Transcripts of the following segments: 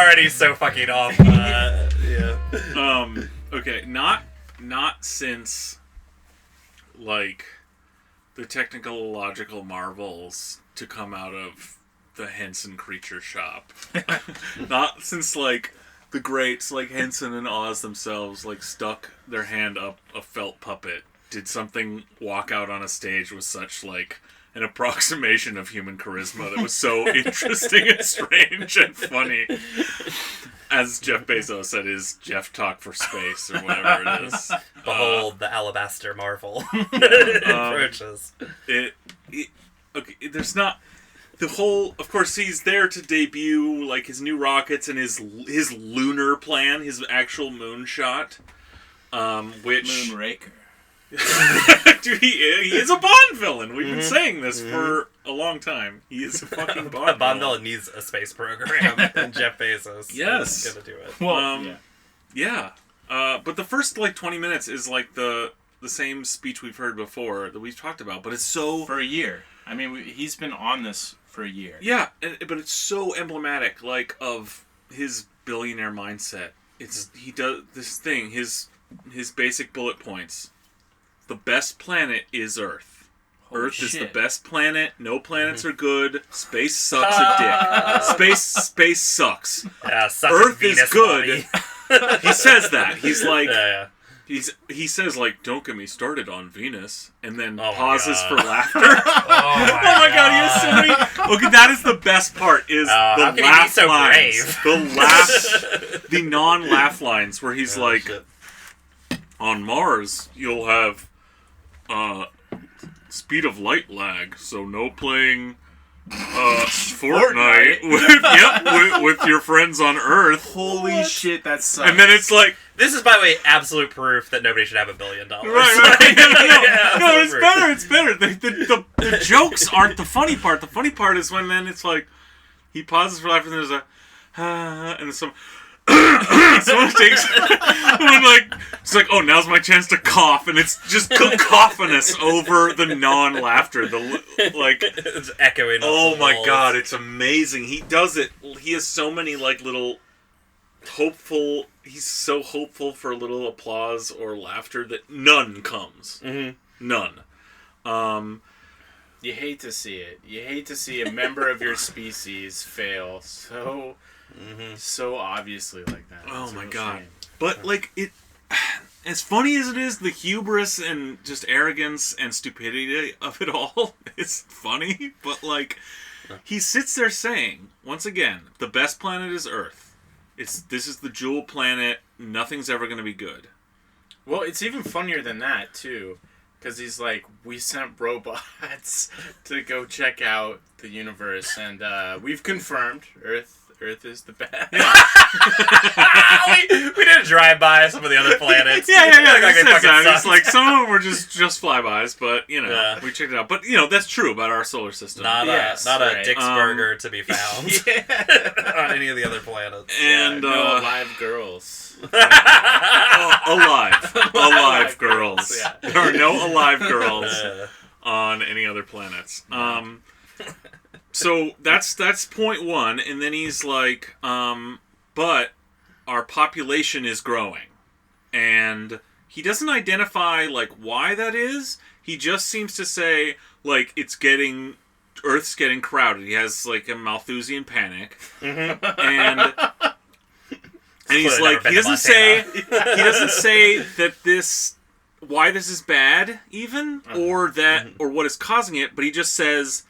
already so fucking off. Yeah. Okay, not since like the technological marvels to come out of the Henson Creature Shop. Not since like the greats like Henson and Oz themselves like stuck their hand up a felt puppet. Did something walk out on a stage with such like an approximation of human charisma that was so interesting and strange and funny. As Jeff Bezos said, is Jeff talk for space or whatever it is. Behold the alabaster marvel approaches. Okay, there's not the whole. Of course, he's there to debut like his new rockets and his lunar plan, his actual moonshot, which Moonraker. Dude, he is a Bond villain. We've been saying this for a long time. He is a fucking Bond villain needs a space program, and Jeff Bezos is gonna do it. Well, yeah. But the first like 20 minutes is like the same speech we've heard before that we've talked about, but it's so for a year. I mean, he's been on this for a year. Yeah, but it's so emblematic, like of his billionaire mindset. He does this thing. His basic bullet points. The best planet is Earth. Earth is the best planet. No planets are good. Space sucks a dick. Space sucks. Yeah, Earth is good. He says that. He's like, he says like, don't get me started on Venus, and then pauses for laughter. Oh my god, he has so many. Okay, that is the best part. Is the laugh lines, the non-laugh lines where he's like, shit. On Mars you'll have speed of light lag, so no playing Fortnite with your friends on Earth. Holy shit, that sucks. And then it's like, this is, by the way, absolute proof that nobody should have $1 billion. Right. No, it's better. The jokes aren't the funny part. The funny part is when then it's like, he pauses for laughter and there's a, and then some... someone takes and like it's like, oh, now's my chance to cough, and it's just cacophonous over the non-laughter. It's echoing. Oh my god, it's amazing. He does it. He has so many like little hopeful. He's so hopeful for little applause or laughter that none comes. Mm-hmm. None. You hate to see it. You hate to see a member of your species fail so obviously like that. Oh my god. Shame. But like it, as funny as it is, the hubris and just arrogance and stupidity of it all is funny. But like, he sits there saying, once again, the best planet is Earth. This is the jewel planet. Nothing's ever going to be good. Well, it's even funnier than that too, because he's like, we sent robots to go check out the universe, and we've confirmed Earth is the best. Yeah. we did a drive-by some of the other planets. Yeah. Like it's like some of them were just flybys, but you know, we checked it out. But you know, that's true about our solar system. Not a Dick's Burger to be found on any of the other planets. And no live girls. Alive girls. Yeah. There are no alive girls on any other planets. So that's point one, and then he's like, but our population is growing. And he doesn't identify, like, why that is. He just seems to say, like, Earth's getting crowded. He has, like, a Malthusian panic. Mm-hmm. And he's like, he doesn't say that why this is bad, even, or what is causing it, but he just says,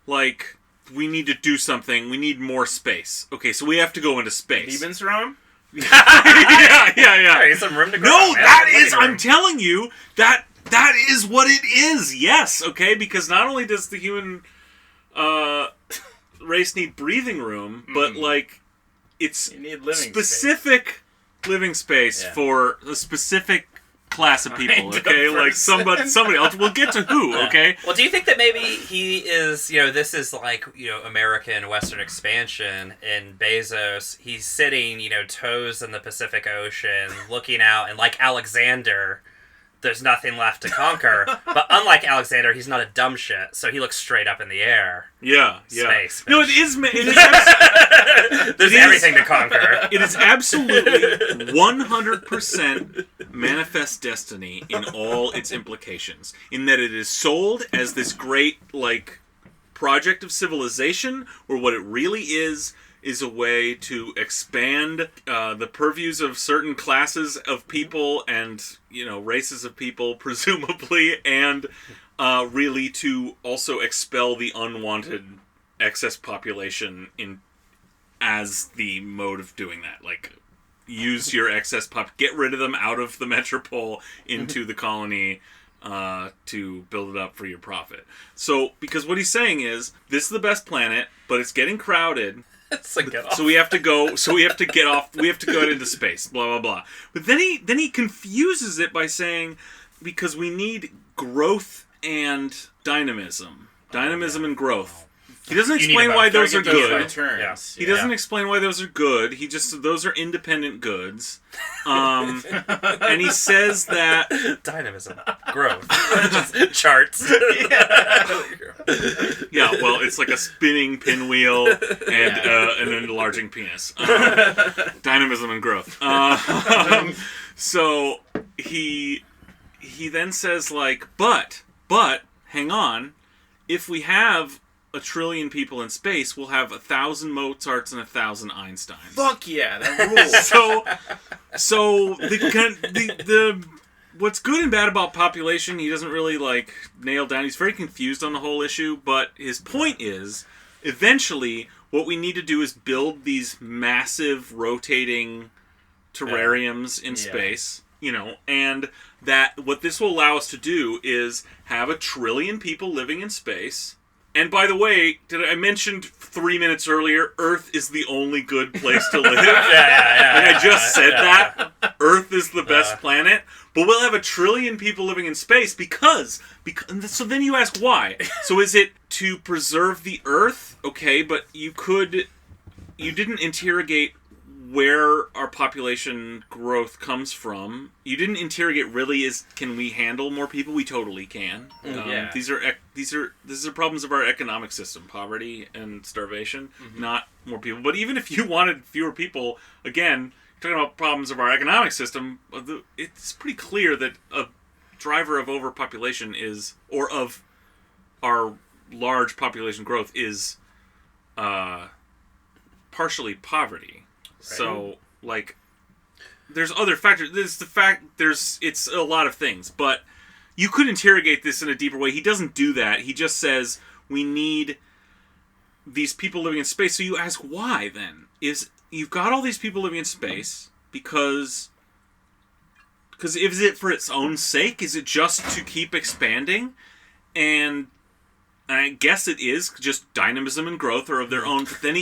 like, we need to do something. We need more space. Okay, so we have to go into space. Lebensraum? yeah. Hey, some room to grow. No, that is, I'm telling you, that is what it is. Yes, okay, because not only does the human race need breathing room, but, like, it's specific living space for a specific class of people, okay? Like somebody else. We'll get to who, okay? Well, do you think that maybe he is, this is like, American Western expansion, and Bezos, he's sitting, toes in the Pacific Ocean, looking out, and like Alexander, there's nothing left to conquer. But unlike Alexander, he's not a dumb shit, so he looks straight up in the air. Yeah. Space. No, it is. There's everything to conquer. It is absolutely 100% manifest destiny in all its implications. In that it is sold as this great, like, project of civilization, where what it really is a way to expand the purviews of certain classes of people and, races of people, presumably, and really to also expel the unwanted excess population as the mode of doing that. Like, use your excess get rid of them out of the metropole into the colony to build it up for your profit. So, because what he's saying is, this is the best planet, but it's getting crowded. So we have to go. So we have to get off. We have to go out into space. Blah blah blah. But then he confuses it by saying, because we need growth and dynamism, and growth. He doesn't explain why those are good. He doesn't explain why those are good. He just those are independent goods. And he says that dynamism, growth, just charts. Yeah, well, it's like a spinning pinwheel and an enlarging penis. Dynamism and growth. So he then says, like, but hang on, if we have 1 trillion people in space, we'll have 1,000 Mozarts and 1,000 Einsteins. Fuck yeah, that rules. So the what's good and bad about population, he doesn't really nail down. He's very confused on the whole issue, but his point is, eventually, what we need to do is build these massive rotating terrariums in space, and that what this will allow us to do is have 1 trillion people living in space. And by the way, I mentioned 3 minutes earlier, Earth is the only good place to live. I just said that. Earth is the best planet. But we'll have 1 trillion people living in space because... So then you ask why. So is it to preserve the Earth? Okay, but you didn't interrogate where our population growth comes from. You didn't interrogate really can we handle more people? We totally can. These are problems of our economic system, poverty and starvation, not more people. But even if you wanted fewer people, again, talking about problems of our economic system, it's pretty clear that a driver of overpopulation or of our large population growth is partially poverty. Right. So, there's other factors. It's a lot of things, but you could interrogate this in a deeper way. He doesn't do that. He just says, we need these people living in space. So you ask why, then? You've got all these people living in space because is it for its own sake? Is it just to keep expanding? And I guess it is just dynamism and growth are of their own. But then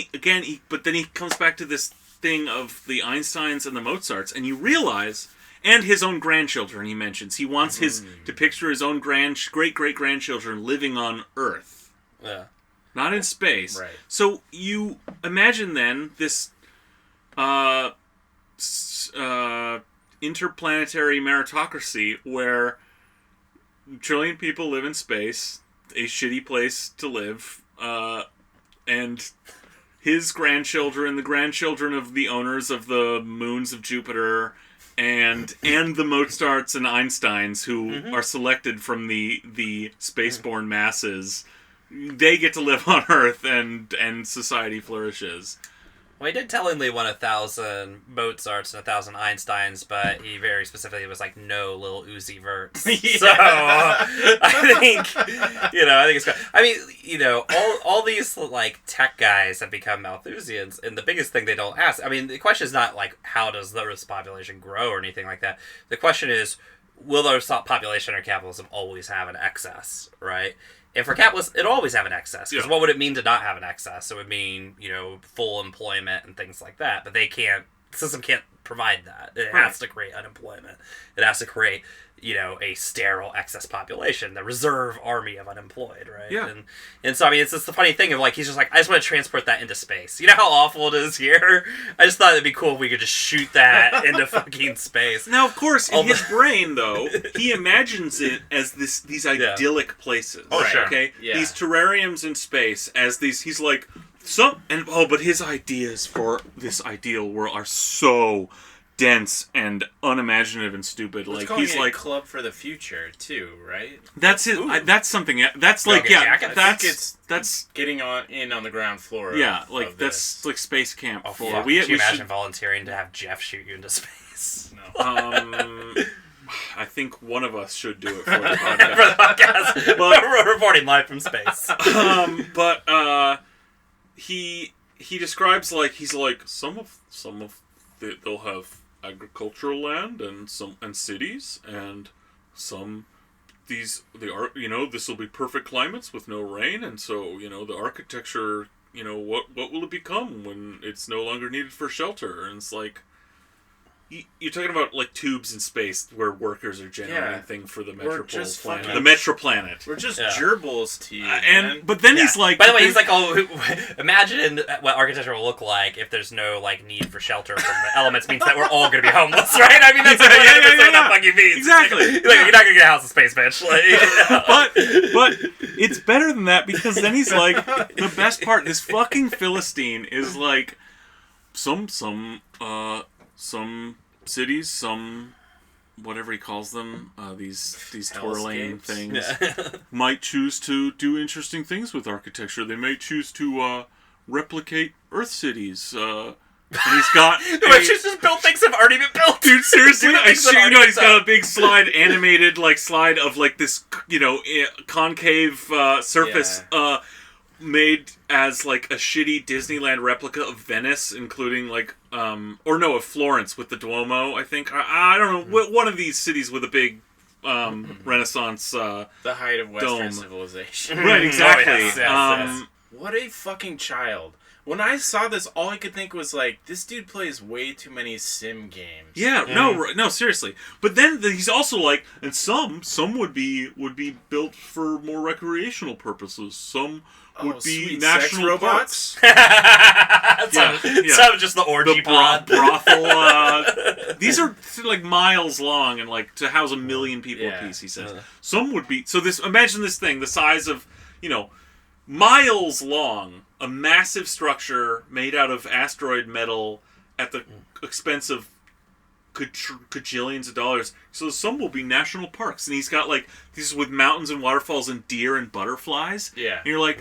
he comes back to this thing of the Einsteins and the Mozarts, and you realize, and his own grandchildren he mentions. He wants to picture his own great-great-grandchildren living on Earth. Yeah. Not in space. Right. So you imagine then this interplanetary meritocracy where 1 trillion people live in space, a shitty place to live, and his grandchildren, the grandchildren of the owners of the moons of Jupiter, and the Mozarts and Einsteins who are selected from the spaceborne masses, they get to live on Earth and society flourishes. Well, he did tellingly want 1,000 Mozarts and 1,000 Einsteins, but he very specifically was like, no little Uzi verts. Yeah. So, I think it's good. I mean, all these, tech guys have become Malthusians, and the biggest thing they don't ask, the question is not, how does the Earth's population grow or anything like that. The question is, will the Earth's population or capitalism always have an excess, right? If we're capitalists, it'll always have an excess. Because what would it mean to not have an excess? It would mean, full employment and things like that. But the system can't provide that. It has to create unemployment. It has to create, a sterile excess population, the reserve army of unemployed, right? Yeah. And so, I mean, it's just the funny thing of, like, he's just like, I just want to transport that into space. You know how awful it is here? I just thought it'd be cool if we could just shoot that into fucking space. Now, of course, in his brain, though, he imagines it as these idyllic places. Oh, sure. Okay? Yeah. These terrariums in space as these, he's like, but his ideas for this ideal world are so dense and unimaginative and stupid. Let's like he's like Club for the Future too, right? That's it. That's something. That's like that's getting on the ground floor. Yeah, like that's like space camp. Oh, for we imagine volunteering to have Jeff shoot you into space? No. I think one of us should do it for the podcast. For the podcast, but we're reporting live from space. He describes like he's like some of they'll have agricultural land and cities and this will be perfect climates with no rain, and so the architecture, what will it become when it's no longer needed for shelter? And it's like you're talking about like tubes in space where workers are generating thing for the planet. The Metroplanet. We're just gerbils to you, but then he's like. By the way, he's like, imagine what architecture will look like if there's no like need for shelter from the elements. Means that we're all going to be homeless, right? I mean, that's what that fucking means. Exactly. You're not going to get a house in space, bitch. But it's better than that, because then he's like, the best part. This fucking Philistine is like some cities, whatever he calls them, these twirling things, might choose to do interesting things with architecture. They may choose to replicate Earth cities. And he's got. Choose to build things that have already been built. Dude, seriously, he's got a big animated slide of like this, concave surface. Yeah. Made as like a shitty Disneyland replica of Venice, including like of Florence with the Duomo, I think. I don't know, one of these cities with a big Renaissance the height of Western dome. Civilization. Right, exactly. Yes. What a fucking child. When I saw this, all I could think was like, this dude plays way too many sim games. Yeah, no, seriously. But then he's also like, and some would be built for more recreational purposes. Some would be national robots. Some just the orgy pod. Brothel. These are like miles long and like to house 1 million people apiece. He says some would be. So imagine this thing, the size of miles long, a massive structure made out of asteroid metal at the expense of gajillions of dollars. So some will be national parks, and he's got like these with mountains and waterfalls and deer and butterflies. Yeah, and you're like,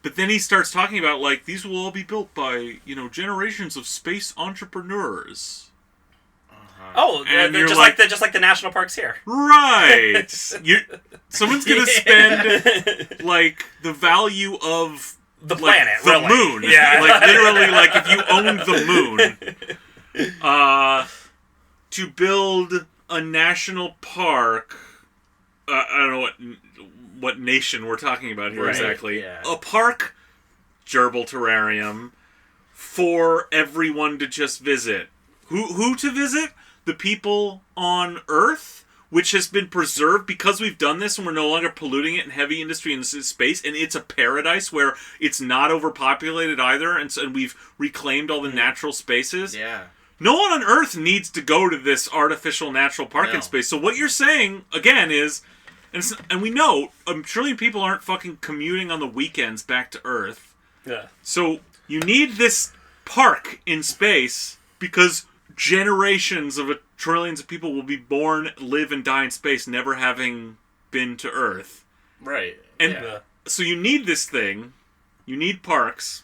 but then he starts talking about like these will all be built by generations of space entrepreneurs. Oh, and they're just like the national parks here. Right. Someone's gonna spend like the value of the planet, the moon. Yeah, like literally, like if you owned the moon, to build a national park. I don't know what nation we're talking about here exactly. Yeah. A park, gerbil terrarium, for everyone to just visit. Who to visit? The people on Earth, which has been preserved because we've done this and we're no longer polluting it in heavy industry and space, and it's a paradise where it's not overpopulated either, and we've reclaimed all the natural spaces. Yeah. No one on Earth needs to go to this artificial natural park in space. So what you're saying, again, is, and we know, 1 trillion people aren't fucking commuting on the weekends back to Earth. Yeah. So you need this park in space because generations of trillions of people will be born, live, and die in space, never having been to Earth. Right. And so you need this thing. You need parks.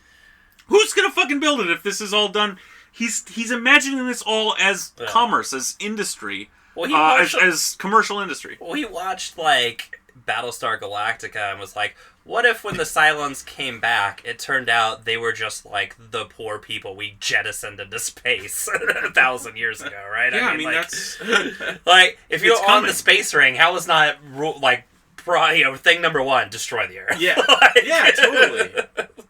Who's gonna fucking build it if this is all done? He's imagining this all as commerce, as industry, as commercial industry. Well, he watched like Battlestar Galactica and was like, what if when the Cylons came back, it turned out they were just like the poor people we jettisoned into space 1,000 years ago, right? Yeah, I mean that's like if you're on coming. the space ring, how is not thing number one, destroy the Earth? Yeah, yeah, totally.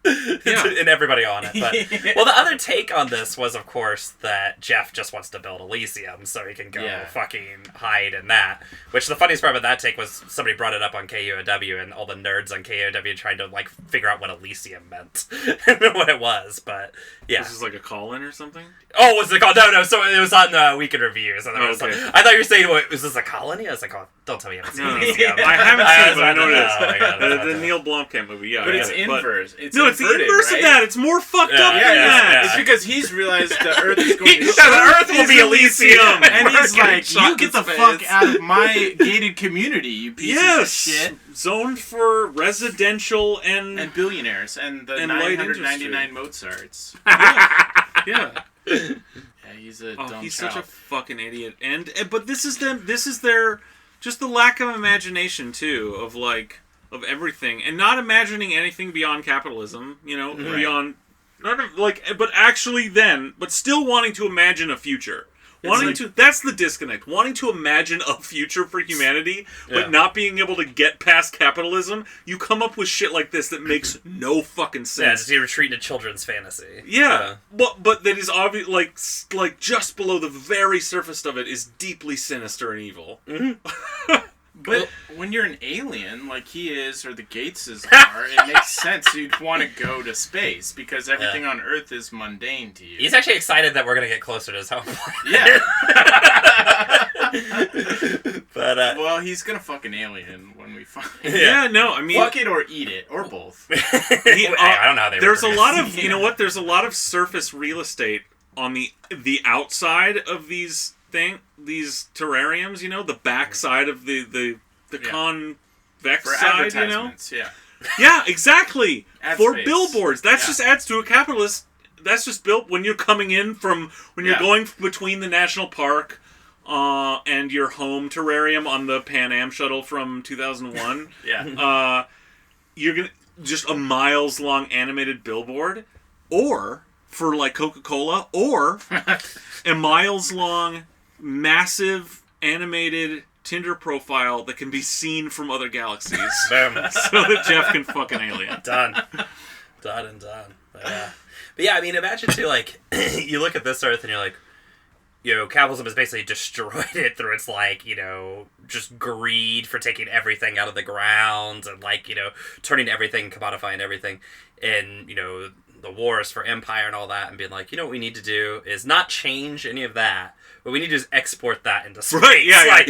and everybody on it. But well, the other take on this was, of course, that Jeff just wants to build Elysium so he can go fucking hide in that. Which the funniest part about that take was somebody brought it up on KUOW, and all the nerds on KUOW tried to like figure out what Elysium meant, what it was. But yeah, this is like a call-in or something. Oh, was it called? No. So it was on Week in Reviews. And okay. I thought you were saying, "Was this a colony?" I was like, "Oh, don't tell me you haven't seen Elysium." I haven't seen it, but I know it is. The Neil Blomkamp movie, yeah. But it's inverse. It's the inverse of that. It's more fucked up than that. Yeah. It's because he's realized the Earth is going to the Earth will be Elysium. And he's like, you get the fuck out of my gated community, you pieces of shit. Zoned for residential and billionaires and the 999 Mozarts. Yeah. He's a dumb he's child. Such a fucking idiot. But this is their just the lack of imagination too of everything, and not imagining anything beyond capitalism, beyond but actually but still wanting to imagine a future. That's the disconnect. Wanting to imagine a future for humanity, but not being able to get past capitalism, you come up with shit like this that makes no fucking sense. Yeah, you retreat into children's fantasy. Yeah. But that is obvious, like just below the very surface of it is deeply sinister and evil. Mm-hmm. But when you're an alien, like he is, or the Gateses are, it makes sense you'd want to go to space, because everything on Earth is mundane to you. He's actually excited that we're going to get closer to his home planet. Yeah. But, well, he's going to fuck an alien when we find it. Yeah, no, I mean... Fuck it or eat it, or both. I don't know how they There's a lot of, you know what, there's a lot of surface real estate on the outside of these terrariums, the back side of the convex for side, Yeah, exactly. For space. Billboards. That just adds to a capitalist. That's just built when you're coming in when you're going between the national park and your home terrarium on the Pan Am shuttle from 2001. You're gonna just a miles long animated billboard, or for like Coca-Cola, or a miles long massive animated Tinder profile that can be seen from other galaxies. Boom. So that Jeff can fuck an alien. Done and done. But yeah, I mean, imagine too, like, you look at this Earth and you're like, capitalism has basically destroyed it through its, like, just greed for taking everything out of the ground and, like, turning everything, commodifying everything. And, the wars for empire and all that, and being like, what we need to do is not change any of that, but we need to just export that into space. Right, yeah, like,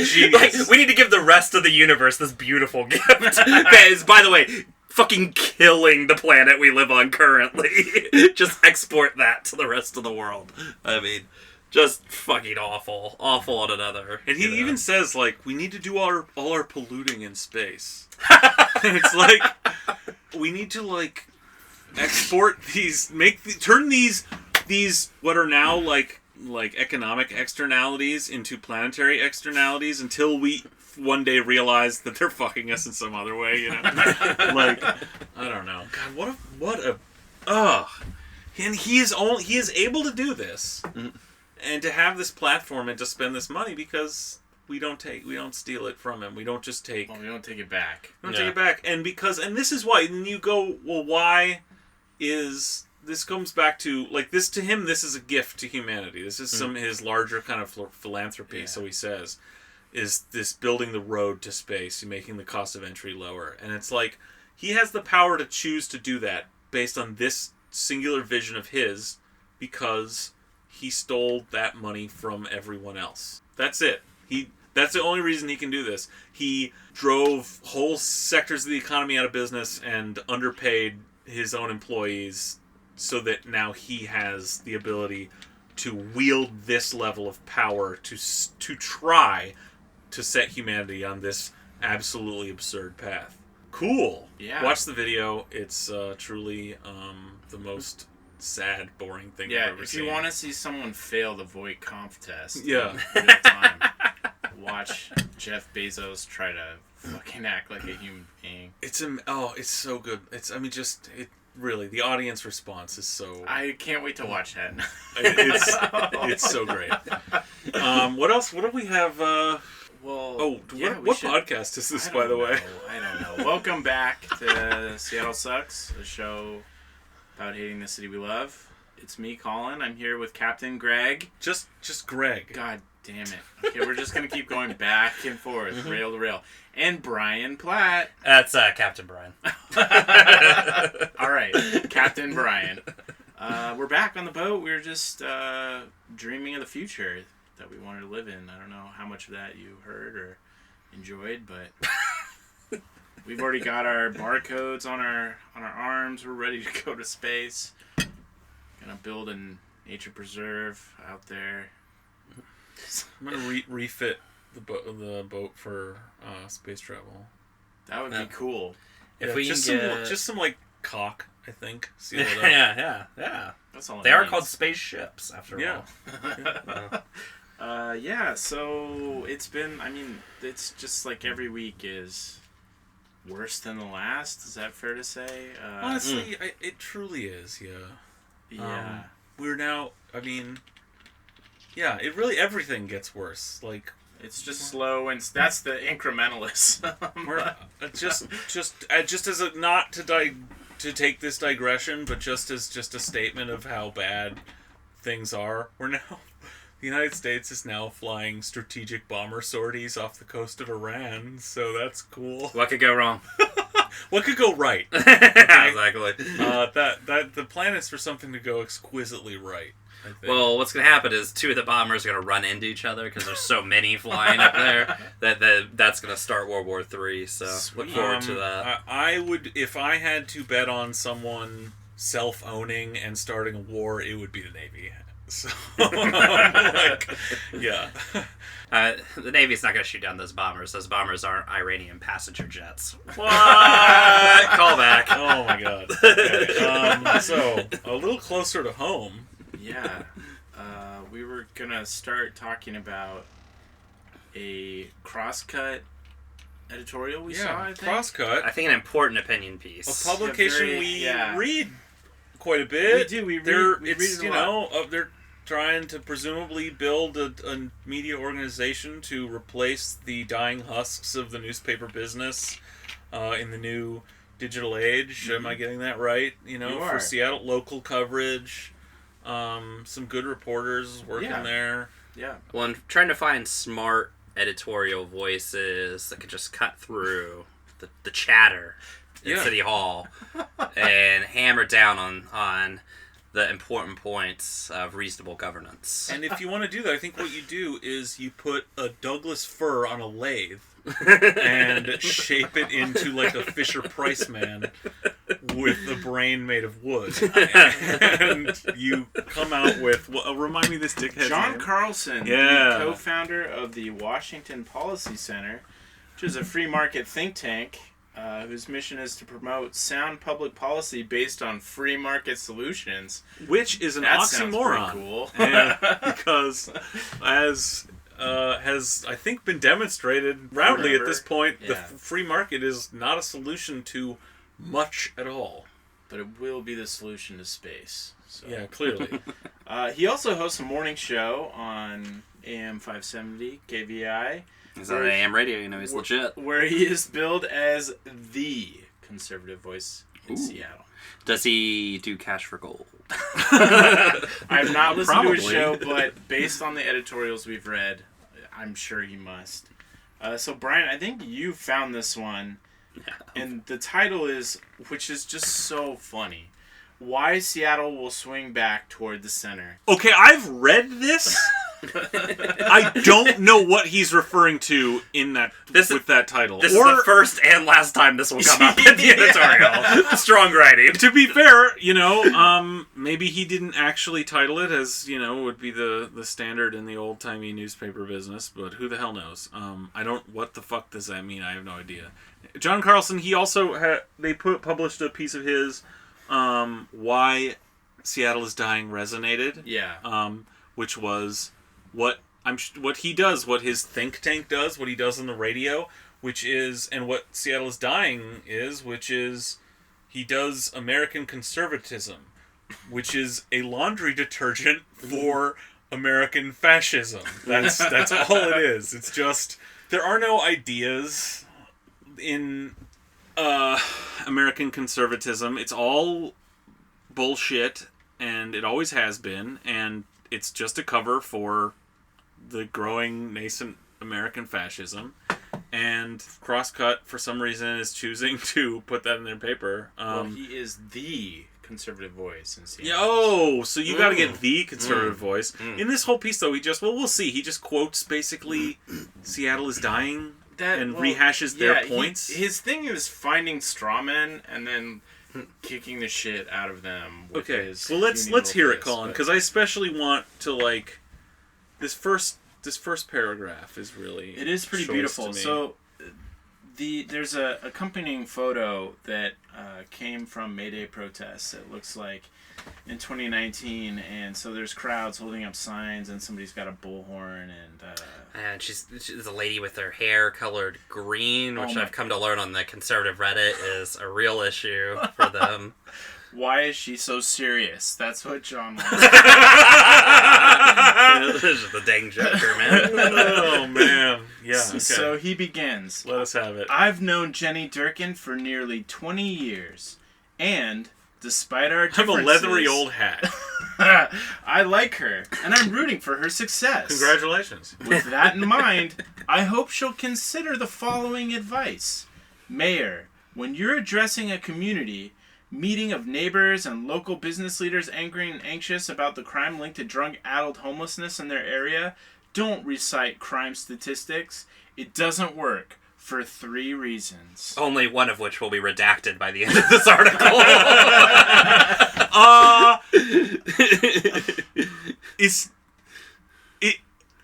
we need to give the rest of the universe this beautiful gift that is, by the way, fucking killing the planet we live on currently. Just export that to the rest of the world. I mean, just fucking awful on another. And he even says, like, we need to do all our polluting in space. And it's like, we need to, like, export these, turn these what are now like economic externalities into planetary externalities until we one day realize that they're fucking us in some other way, Like, I don't know. God, what a and he is able to do this, and to have this platform and to spend this money because we don't steal it from him. We don't just take. Well, we don't take it back. We don't take it back, and this is why. And you go, well, why? This comes back to, like, this to him, this is a gift to humanity. This is his larger kind of philanthropy, so he says, is this building the road to space, making the cost of entry lower. And it's like, he has the power to choose to do that based on this singular vision of his, because he stole that money from everyone else. That's it. That's the only reason he can do this. He drove whole sectors of the economy out of business and underpaid his own employees, so that now he has the ability to wield this level of power to try to set humanity on this absolutely absurd path. Cool. Yeah. Watch the video. It's truly the most sad, boring thing I've ever seen. If you want to see someone fail the Voight-Kampff test, in real time, watch Jeff Bezos try to fucking act like a human being. It's so good. Really, the audience response is so... I can't wait to watch that. It's so great. What else? What do we have? What podcast is this, by the way? I don't know. Welcome back to Seattle Sucks, the show about hating the city we love. It's me, Colin. I'm here with Captain Greg. Just Greg. God damn it. Okay, we're just going to keep going back and forth, rail to rail. And Brian Platt. That's Captain Brian. All right, Captain Brian. We're back on the boat. We were just dreaming of the future that we wanted to live in. I don't know how much of that you heard or enjoyed, but we've already got our barcodes on our arms. We're ready to go to space. Gonna build a nature preserve out there. I'm gonna refit the boat for space travel. That would be cool. If we just some like caulk, I think. Seal it up. Yeah. That's all. They are called spaceships, after all. Yeah. So it's been. I mean, it's just like every week is worse than the last. Is that fair to say? Honestly, it truly is. Yeah. Yeah. We're now. I mean. Yeah, it really everything gets worse. Like it's just slow, and that's the incrementalism. We're just as a not to take this digression, but just as a statement of how bad things are. We're now the United States is now flying strategic bomber sorties off the coast of Iran, so that's cool. What could go wrong? What could go right? Okay? Exactly. That the plan is for something to go exquisitely right. Well, what's going to happen is two of the bombers are going to run into each other because there's so many flying up there that's going to start World War III. So look forward to that. I would, if I had to bet on someone self-owning and starting a war, it would be the Navy. So, yeah. The Navy's not going to shoot down those bombers. Those bombers aren't Iranian passenger jets. What? Call back. Oh my god. Okay. So, a little closer to home. Yeah. We were going to start talking about a Crosscut editorial we saw, I think. Crosscut. I think an important opinion piece. A publication we read quite a bit. We do. We read a lot. They're trying to presumably build a media organization to replace the dying husks of the newspaper business in the new digital age. Mm-hmm. Am I getting that right? For Seattle local coverage. Some good reporters working there. Yeah. Well, I'm trying to find smart editorial voices that could just cut through the chatter in City Hall and hammer down on the important points of reasonable governance. And if you want to do that, I think what you do is you put a Douglas fir on a lathe and shape it into like a Fisher-Price man with the brain made of wood. And you come out with... remind me this dickhead's John name. Carlson, the co-founder of the Washington Policy Center, which is a free market think tank whose mission is to promote sound public policy based on free market solutions. Which is an that oxymoron. Sounds pretty cool. Because as... has, I think, been demonstrated roundly at this point. The free market is not a solution to much at all. But it will be the solution to space. So. Yeah, clearly. He also hosts a morning show on AM 570 KVI. He's on AM radio, he's legit. Where he is billed as the conservative voice in Seattle. Does he do Cash for Gold? I have not listened to his show, but based on the editorials we've read, I'm sure he must. So, Brian, I think you found this one, and the title is, which is just so funny, Why Seattle Will Swing Back Toward the Center. Okay, I've read this. I don't know what he's referring to in that with that title. This is the first and last time this will come up in the editorial. Strong writing. To be fair, maybe he didn't actually title it as, would be the standard in the old-timey newspaper business, but who the hell knows? What the fuck does that mean? I have no idea. John Carlson, he also published a piece of his, Why Seattle is Dying Resonated. Yeah. Which was what he does, what his think tank does, what he does on the radio, which is, and what Seattle is Dying is, which is, he does American conservatism, which is a laundry detergent for American fascism. That's all it is. It's just, there are no ideas in American conservatism. It's all bullshit, and it always has been, and it's just a cover for the growing nascent American fascism. And Crosscut, for some reason, is choosing to put that in their paper. Well, he is the conservative voice in Seattle. Yo, so you got to get the conservative voice. In this whole piece, though, we'll see. He just quotes, basically, Seattle is dying, and rehashes their points. His thing is finding straw men and then kicking the shit out of them. With his well, let's hear it, Colin, because I especially want to, like, this first paragraph is really... It is pretty beautiful. So there's a accompanying photo that came from May Day protests. It looks like in 2019, and so there's crowds holding up signs, and somebody's got a bullhorn, and she's a lady with her hair colored green, which I've come to learn on the conservative Reddit is a real issue for them. Why is she so serious? That's what John wants. This is the dang Joker, man. Oh, man. Yeah. Okay. So he begins. Let us have it. I've known Jenny Durkin for nearly 20 years, and despite our differences... I have a leathery old hat. I like her, and I'm rooting for her success. Congratulations. With that in mind, I hope she'll consider the following advice. Mayor, when you're addressing a community... meeting of neighbors and local business leaders angry and anxious about the crime linked to drug-addled homelessness in their area, don't recite crime statistics. It doesn't work for 3 reasons. Only one of which will be redacted by the end of this article.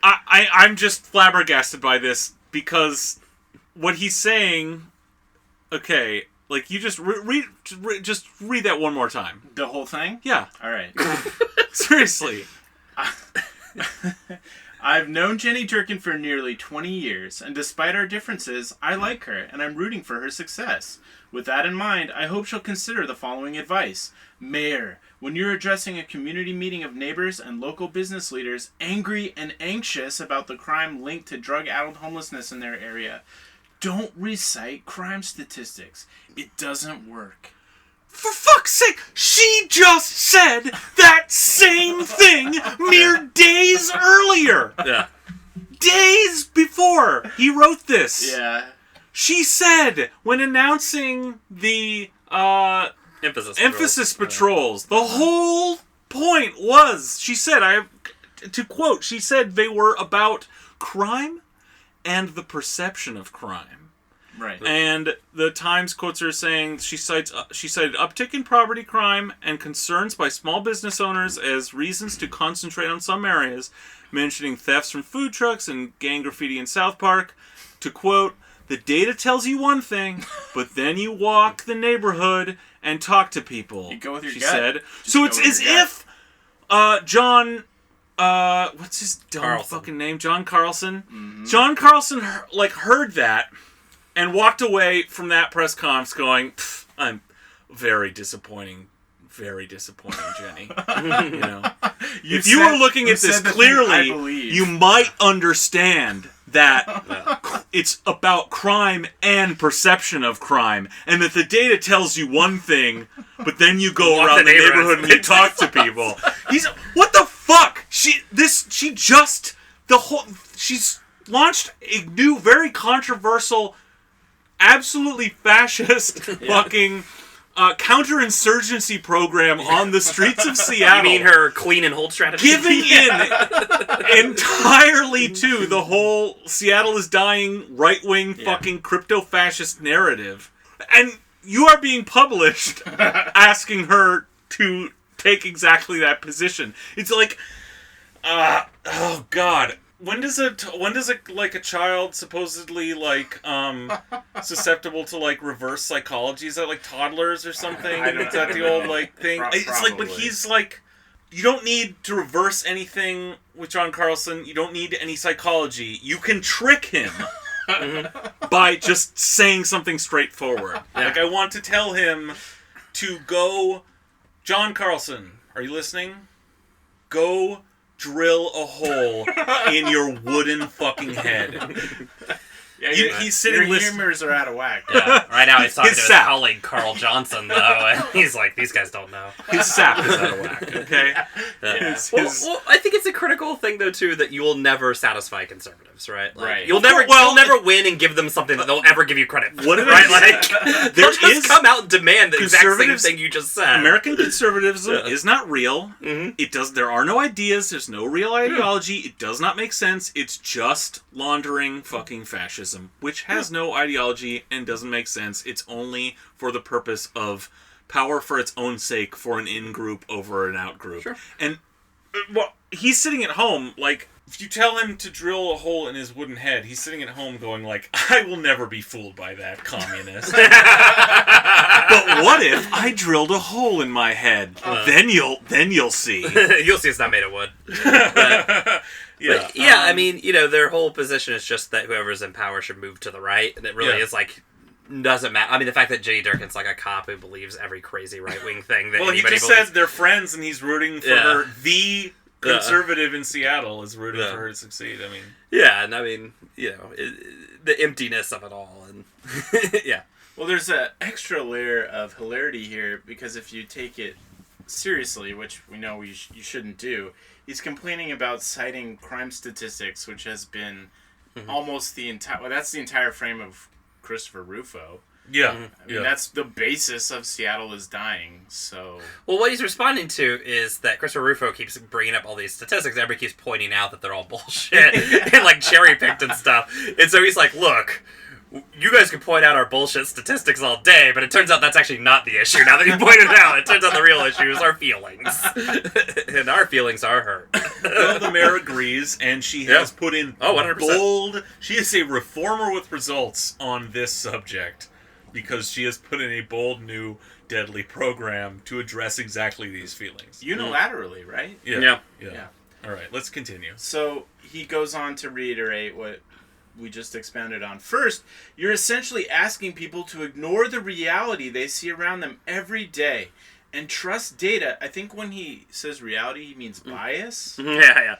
I'm just flabbergasted by this because what he's saying... Okay... Like, you just read that one more time. The whole thing? Yeah. All right. Seriously. I've known Jenny Durkin for nearly 20 years, and despite our differences, I like her, and I'm rooting for her success. With that in mind, I hope she'll consider the following advice. Mayor, when you're addressing a community meeting of neighbors and local business leaders angry and anxious about the crime linked to drug-addled homelessness in their area, don't recite crime statistics. It doesn't work. For fuck's sake, she just said that same thing mere days earlier. Yeah. Days before he wrote this. Yeah. She said, when announcing the Emphasis patrols, the whole point was, she said, to quote, she said they were about crime and the perception of crime. Right. And the Times quotes her saying she cited uptick in property crime and concerns by small business owners as reasons to concentrate on some areas, mentioning thefts from food trucks and gang graffiti in South Park. To quote, the data tells you one thing, but then you walk the neighborhood and talk to people. You go with your she gut. said. So it's as if John... what's his dumb Carlson. fucking name? John Carlson. Mm-hmm. John Carlson heard that and walked away from that press conference going, "I'm very disappointing, Jenny." You know, if you were looking at this clearly, you might understand that it's about crime and perception of crime, and that the data tells you one thing, but then you go around the neighborhood and you talk to people. What the fuck? She's launched a new, very controversial, absolutely fascist fucking counterinsurgency program on the streets of Seattle. You mean her clean and hold strategy? Giving in entirely to the whole Seattle is dying right-wing fucking crypto-fascist narrative. And you are being published asking her to take exactly that position. It's like, oh God. When does a child supposedly susceptible to reverse psychology? Is that toddlers or something? Is that the old thing? It's but he's you don't need to reverse anything with John Carlson. You don't need any psychology. You can trick him by just saying something straightforward. Yeah. I want to tell him to go. John Carlson, are you listening? Go drill a hole in your wooden fucking head. Yeah, he's sitting your listening. humors are out of whack. Yeah. Right now he's talking His to his sap. colleague Carl Johnson, though, and he's like, these guys don't know. His sap is out of whack, okay? Yeah. Well, I think it's a critical thing, though, too, that you will never satisfy conservatives, right? Like, Right. You'll never win and give them something that they'll ever give you credit for, What it right? is- Like, There they'll just is- come out and demand the exact same conservatives- thing you just said. American conservatism Yeah. is not real. Mm-hmm. It does. There are no ideas. There's no real ideology. It does not make sense. It's just laundering fucking fascism, which has no ideology and doesn't make sense. It's only for the purpose of power for its own sake, for an in-group over an out-group. Sure. And well, he's sitting at home, like, if you tell him to drill a hole in his wooden head, he's sitting at home going like, I will never be fooled by that, communist. But what if I drilled a hole in my head? Then you'll see. You'll see it's not made of wood. But, Yeah. I mean, their whole position is just that whoever's in power should move to the right, and it really is like, doesn't matter. I mean, the fact that J.D. Durkin's like a cop who believes every crazy right-wing thing that Well, he anybody just believes. said they're friends and he's rooting for her. The conservative in Seattle is rooting for her to succeed. I mean... Yeah, and I mean, the emptiness of it all, and yeah. Well, there's an extra layer of hilarity here, because if you take it seriously, which we know you shouldn't do, he's complaining about citing crime statistics, which has been almost the entire... Well, that's the entire frame of Christopher Rufo. Yeah. I mean, that's the basis of Seattle is dying, so... Well, what he's responding to is that Christopher Rufo keeps bringing up all these statistics. Everybody keeps pointing out that they're all bullshit and, like, cherry-picked and stuff. And so he's like, look, you guys can point out our bullshit statistics all day, but it turns out that's actually not the issue. Now that you pointed it out, it turns out the real issue is our feelings. And our feelings are hurt. Well, the mayor agrees, and she has put in 100%. bold... She is a reformer with results on this subject, because she has put in a bold, new, deadly program to address exactly these feelings. Unilaterally, right? Yeah. Yeah. All right, let's continue. So he goes on to reiterate what we just expounded on. First, you're essentially asking people to ignore the reality they see around them every day and trust data. I think when he says reality, he means bias. Yeah.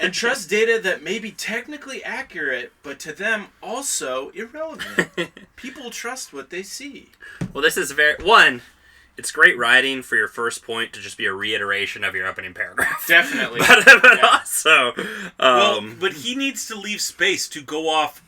And trust data that may be technically accurate, but to them also irrelevant. People trust what they see. Well, this is it's great writing for your first point to just be a reiteration of your opening paragraph. Definitely. But also... but he needs to leave space to go off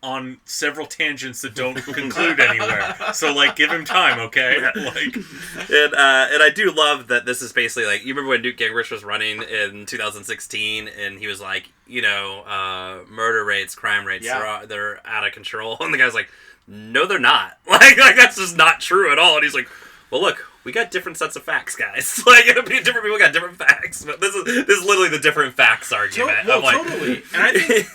on several tangents that don't conclude anywhere. So, like, give him time, okay? Like, and I do love that this is basically like, you remember when Newt Gingrich was running in 2016, and he was like, murder rates, crime rates, they're out of control, and the guy's like, no, they're not. Like that's just not true at all. And he's like, well, look, we got different sets of facts, guys. Like, different people got different facts, but this is literally the different facts argument. Totally. And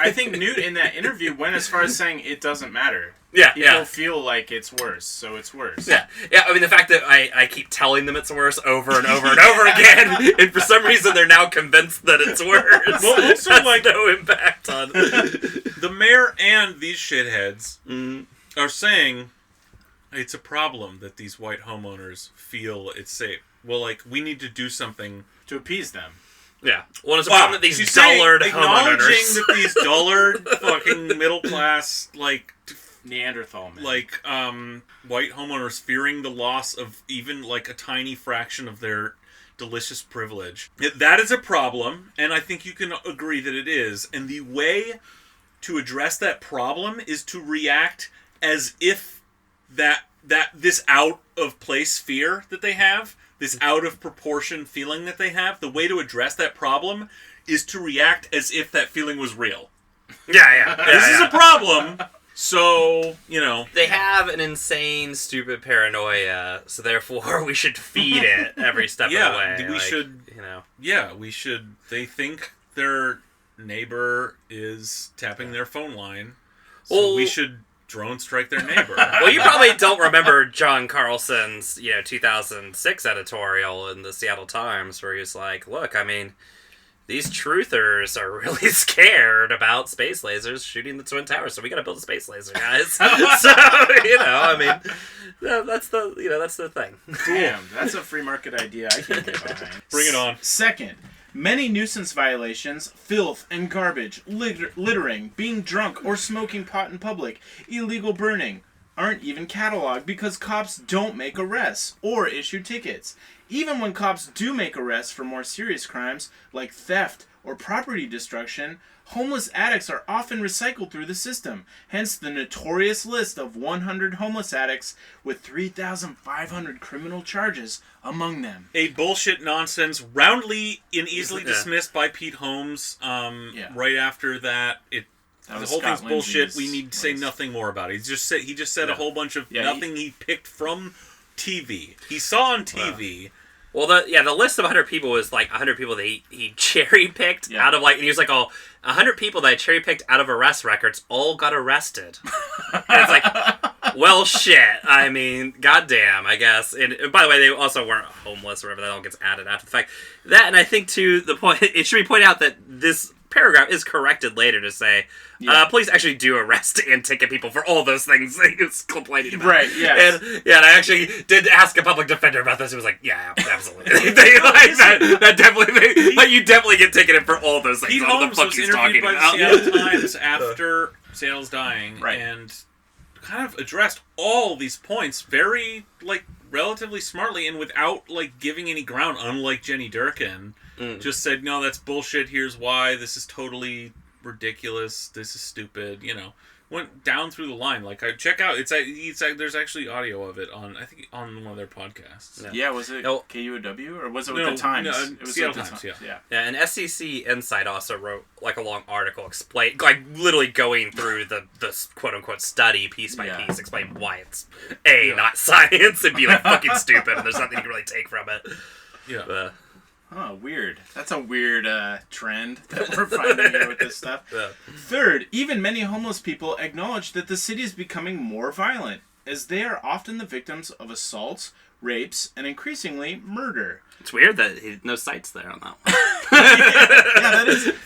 I think Newt in that interview went as far as saying it doesn't matter. Yeah, People feel like it's worse, so it's worse. Yeah. I mean, the fact that I keep telling them it's worse over and over and over again, and for some reason they're now convinced that it's worse. Well, also, has like, no impact on the mayor and these shitheads are saying it's a problem that these white homeowners feel it's safe. Well, like, we need to do something to appease them. Yeah. Well, it's a problem that these she's dullard acknowledging homeowners... that these dullard fucking middle class, like, Neanderthal men. like, white homeowners fearing the loss of even, like, a tiny fraction of their delicious privilege. That is a problem, and I think you can agree that it is. And the way to address that problem is to react as if that this out of place fear that they have, this out of proportion feeling that they have, the way to address that problem is to react as if that feeling was real. This is a problem. So, They have an insane, stupid paranoia, so therefore we should feed it every step of the way. We should. Yeah, we should. They think their neighbor is tapping their phone line, so we should drone strike their neighbor. Well, you probably don't remember John Carlson's, 2006 editorial in the Seattle Times where he was like, look, I mean, these truthers are really scared about space lasers shooting the Twin Towers, so we gotta build a space laser, guys. So, I mean, that's the thing. Damn, that's a free market idea I can get behind. Bring it on. Second, Many nuisance violations, filth and garbage, littering, being drunk or smoking pot in public, illegal burning, aren't even cataloged because cops don't make arrests or issue tickets. Even when cops do make arrests for more serious crimes like theft or property destruction, homeless addicts are often recycled through the system. Hence the notorious list of 100 homeless addicts with 3,500 criminal charges among them. A bullshit nonsense, roundly and easily dismissed by Pete Holmes. Right after that, the whole thing's bullshit. We need to say nothing more about it. He just said a whole bunch of nothing he picked from TV. He saw on TV. Well, the list of 100 people was like 100 people that he cherry-picked out of and he was like, 100 people that I cherry-picked out of arrest records all got arrested. And it's like, well, shit. I mean, goddamn, I guess. And by the way, they also weren't homeless or whatever. That all gets added after the fact. That, and I think, to the point, it should be pointed out that this paragraph is corrected later to say, police actually do arrest and ticket people for all those things that he was complaining about. Right, yes. And I actually did ask a public defender about this. He was like, yeah, absolutely. that definitely, you definitely get ticketed for all those things. Pete Holmes was interviewed by the Seattle Times after Seattle's dying and kind of addressed all these points very, relatively smartly and without, giving any ground, unlike Jenny Durkin. Just said, no, that's bullshit, here's why, this is totally ridiculous, this is stupid, Went down through the line. Check out, there's actually audio of it on one of their podcasts. Yeah, was it KUOW, or was it with the Times? No, it was Seattle Times, yeah. And SEC Insight also wrote, a long article explain, literally going through the quote-unquote study, piece by piece, explain why it's, not science, and be, fucking stupid, and there's nothing you can really take from it. Yeah. Oh, weird. That's a weird trend that we're finding here with this stuff. Yeah. Third, even many homeless people acknowledge that the city is becoming more violent, as they are often the victims of assaults, rapes, and increasingly murder. It's weird that no sights there on that one.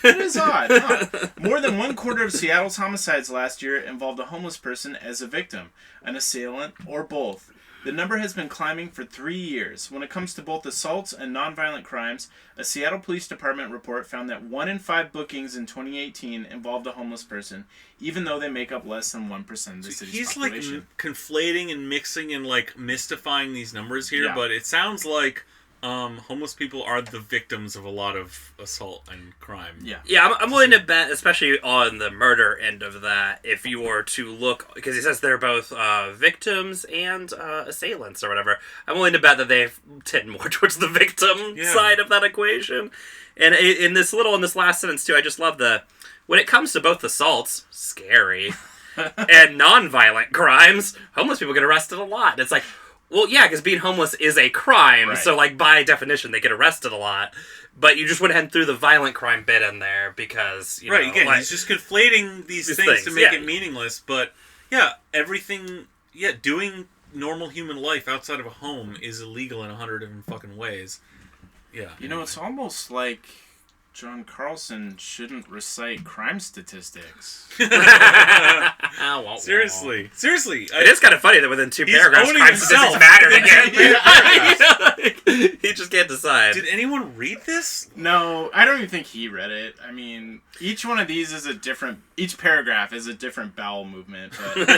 That is odd. Huh? More than 1/4 of Seattle's homicides last year involved a homeless person as a victim, an assailant, or both. The number has been climbing for 3 years. When it comes to both assaults and nonviolent crimes, a Seattle Police Department report found that 1 in 5 bookings in 2018 involved a homeless person, even though they make up less than 1% of the city's population. He's conflating and mixing and mystifying these numbers here, but it sounds like homeless people are the victims of a lot of assault and crime. Yeah, I'm willing to bet, especially on the murder end of that, if you were to look, because he says they're both victims and assailants or whatever, I'm willing to bet that they tend more towards the victim side of that equation. And in this last sentence too, I just love when it comes to both assaults, scary, and non-violent crimes, homeless people get arrested a lot. It's like, well, yeah, because being homeless is a crime, so, by definition, they get arrested a lot. But you just went ahead and threw the violent crime bit in there because, again, he's just conflating these things to make it meaningless. But, doing normal human life outside of a home is illegal in 100 different fucking ways. Yeah. It's almost like John Carlson shouldn't recite crime statistics. Seriously. It is kind of funny that within 2 paragraphs, crime statistics matter again. He just can't decide. Did anyone read this? No, I don't even think he read it. I mean, each one of these is each paragraph is a different bowel movement. But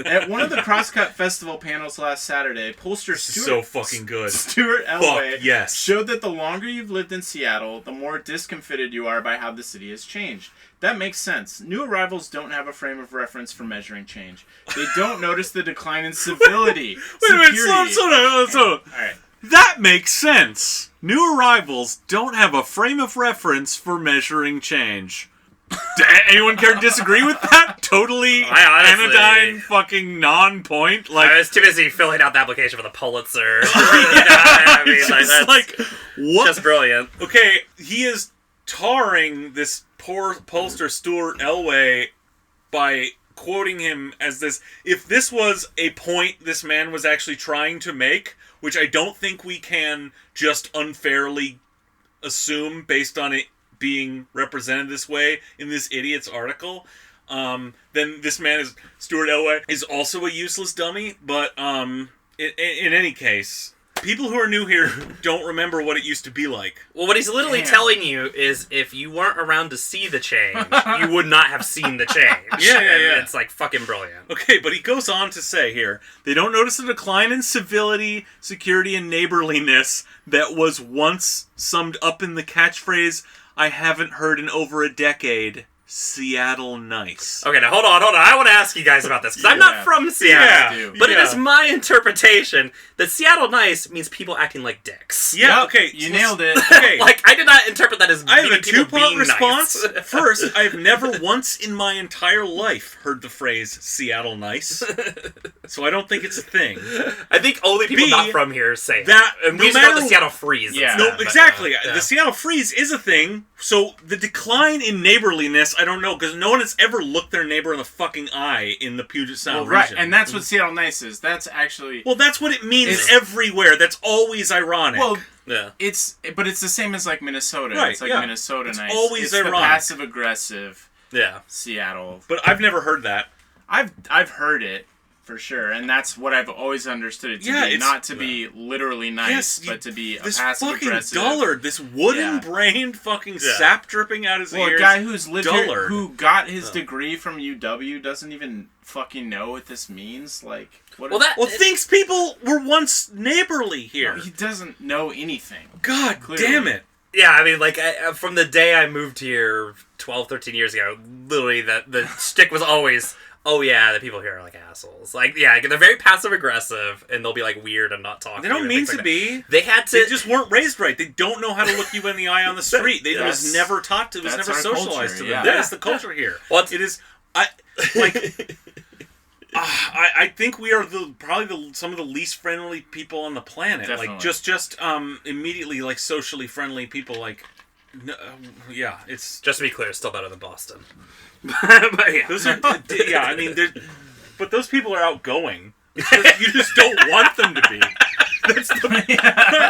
at one of the Crosscut Festival panels last Saturday, pollster so fucking good. Stuart Elway yes. showed that the longer you've lived in Seattle, the more discomfited you are by how the city has changed. That makes sense. New arrivals don't have a frame of reference for measuring change. They don't notice the decline in civility. Wait a minute, slow down. All right. That makes sense. New arrivals don't have a frame of reference for measuring change. Anyone care to disagree with that? Totally anodyne fucking non-point. I was too busy filling out the application for the Pulitzer. What? Just brilliant. Okay, he is tarring this poor pollster Stuart Elway by quoting him as this. If this was a point this man was actually trying to make, which I don't think we can just unfairly assume based on it being represented this way in this idiot's article, then this man Stuart Elway is also a useless dummy. But in any case, people who are new here don't remember what it used to be like. Well, what he's literally telling you is if you weren't around to see the change, you would not have seen the change. Yeah. It's like fucking brilliant. Okay, but he goes on to say here, they don't notice a decline in civility, security, and neighborliness that was once summed up in the catchphrase, I haven't heard in over a decade, Seattle nice. Okay, now hold on. I want to ask you guys about this, because I'm not from Seattle. But it is my interpretation that Seattle nice means people acting like dicks. Yeah, okay. You nailed it. Okay. Like, I did not interpret that as I have a people two-part being response. nice. First, I've never once in my entire life heard the phrase Seattle nice. So I don't think it's a thing. I think only people not from here say that. And we know the Seattle freeze. Yeah. No, exactly. The Seattle freeze is a thing. So the decline in neighborliness, I don't know, because no one has ever looked their neighbor in the fucking eye in the Puget Sound region. And that's what Seattle nice is. That's actually... Well, that's what it means everywhere. That's always ironic. Well, yeah. It's the same as like Minnesota. Right, It's like Minnesota it's nice. Always it's ironic. The passive aggressive. Yeah. Seattle. But I've never heard that. I've heard it for sure, and that's what I've always understood it to be. Not to be literally nice, but to be a passive aggressive. This fucking dullard, this wooden-brained fucking sap dripping out his ears. Well, a guy who's lived here, who got his degree from UW, doesn't even fucking know what this means. Like, thinks people were once neighborly here. No, he doesn't know anything. God damn it. Yeah, I mean, like, from the day I moved here 12, 13 years ago, literally the shtick was always, oh yeah, the people here are like assholes. Like, yeah, they're very passive-aggressive, and they'll be, like, weird and not talk. They don't mean to be. They had to... They just weren't raised right. They don't know how to look you in the eye on the street. It was never taught to, it was never socialized to them. That is the culture here. Well, it is, I think we are probably some of the least friendly people on the planet. Definitely. Like just immediately like socially friendly people. Like, no, yeah, it's just to be clear, it's still better than Boston. But yeah, those are I mean, but those people are outgoing. It's just, you just don't want them to be. That's the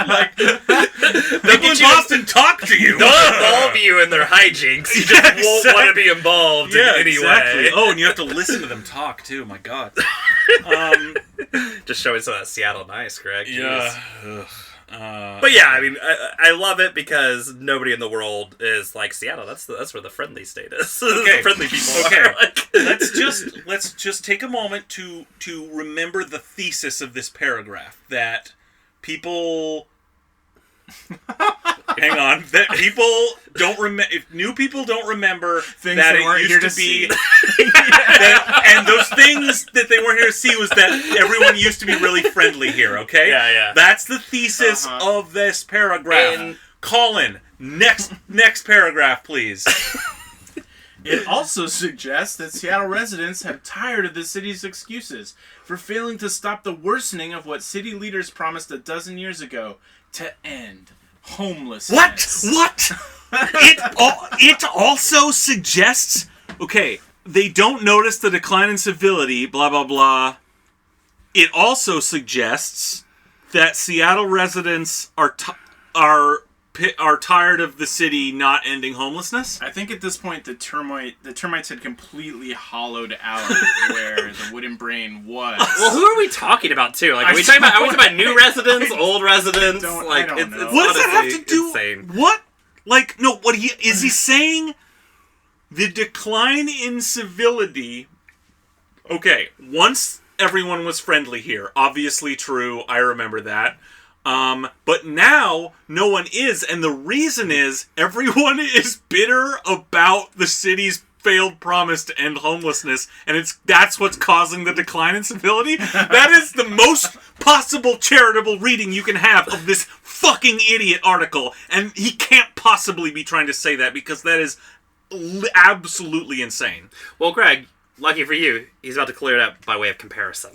like. People in Boston talk to you. They'll involve you in their hijinks. You just won't want to be involved in any way. Oh, and you have to listen to them talk too. My God. Just showing some of that Seattle nice, Greg. Yeah. But yeah, I mean, I love it because nobody in the world is like Seattle. That's where the friendly state is. Okay. The friendly people. Okay. Are like... let's just take a moment to remember the thesis of this paragraph that people. Hang on. That people don't remember. If new people don't remember things that it used to be, and those things that they weren't here to see was that everyone used to be really friendly here. Okay. Yeah. That's the thesis of this paragraph. And Colin, next paragraph, please. It also suggests that Seattle residents have tired of the city's excuses for failing to stop the worsening of what city leaders promised a dozen years ago to end homelessness. What? It also suggests... Okay, they don't notice the decline in civility, blah, blah, blah. It also suggests that Seattle residents are tired of the city not ending homelessness. I think at this point the termites had completely hollowed out where the wooden brain was. Well, who are we talking about too? Like, are we talking about new residents, old residents? I don't know. What does that have to do? Insane. What? Like, no. What is he saying? The decline in civility. Okay, once everyone was friendly here. Obviously true. I remember that. But now no one is, and the reason is everyone is bitter about the city's failed promise to end homelessness, and that's what's causing the decline in civility. That is the most possible charitable reading you can have of this fucking idiot article, and he can't possibly be trying to say that because that is absolutely insane. Well, Greg, lucky for you, he's about to clear it up by way of comparison.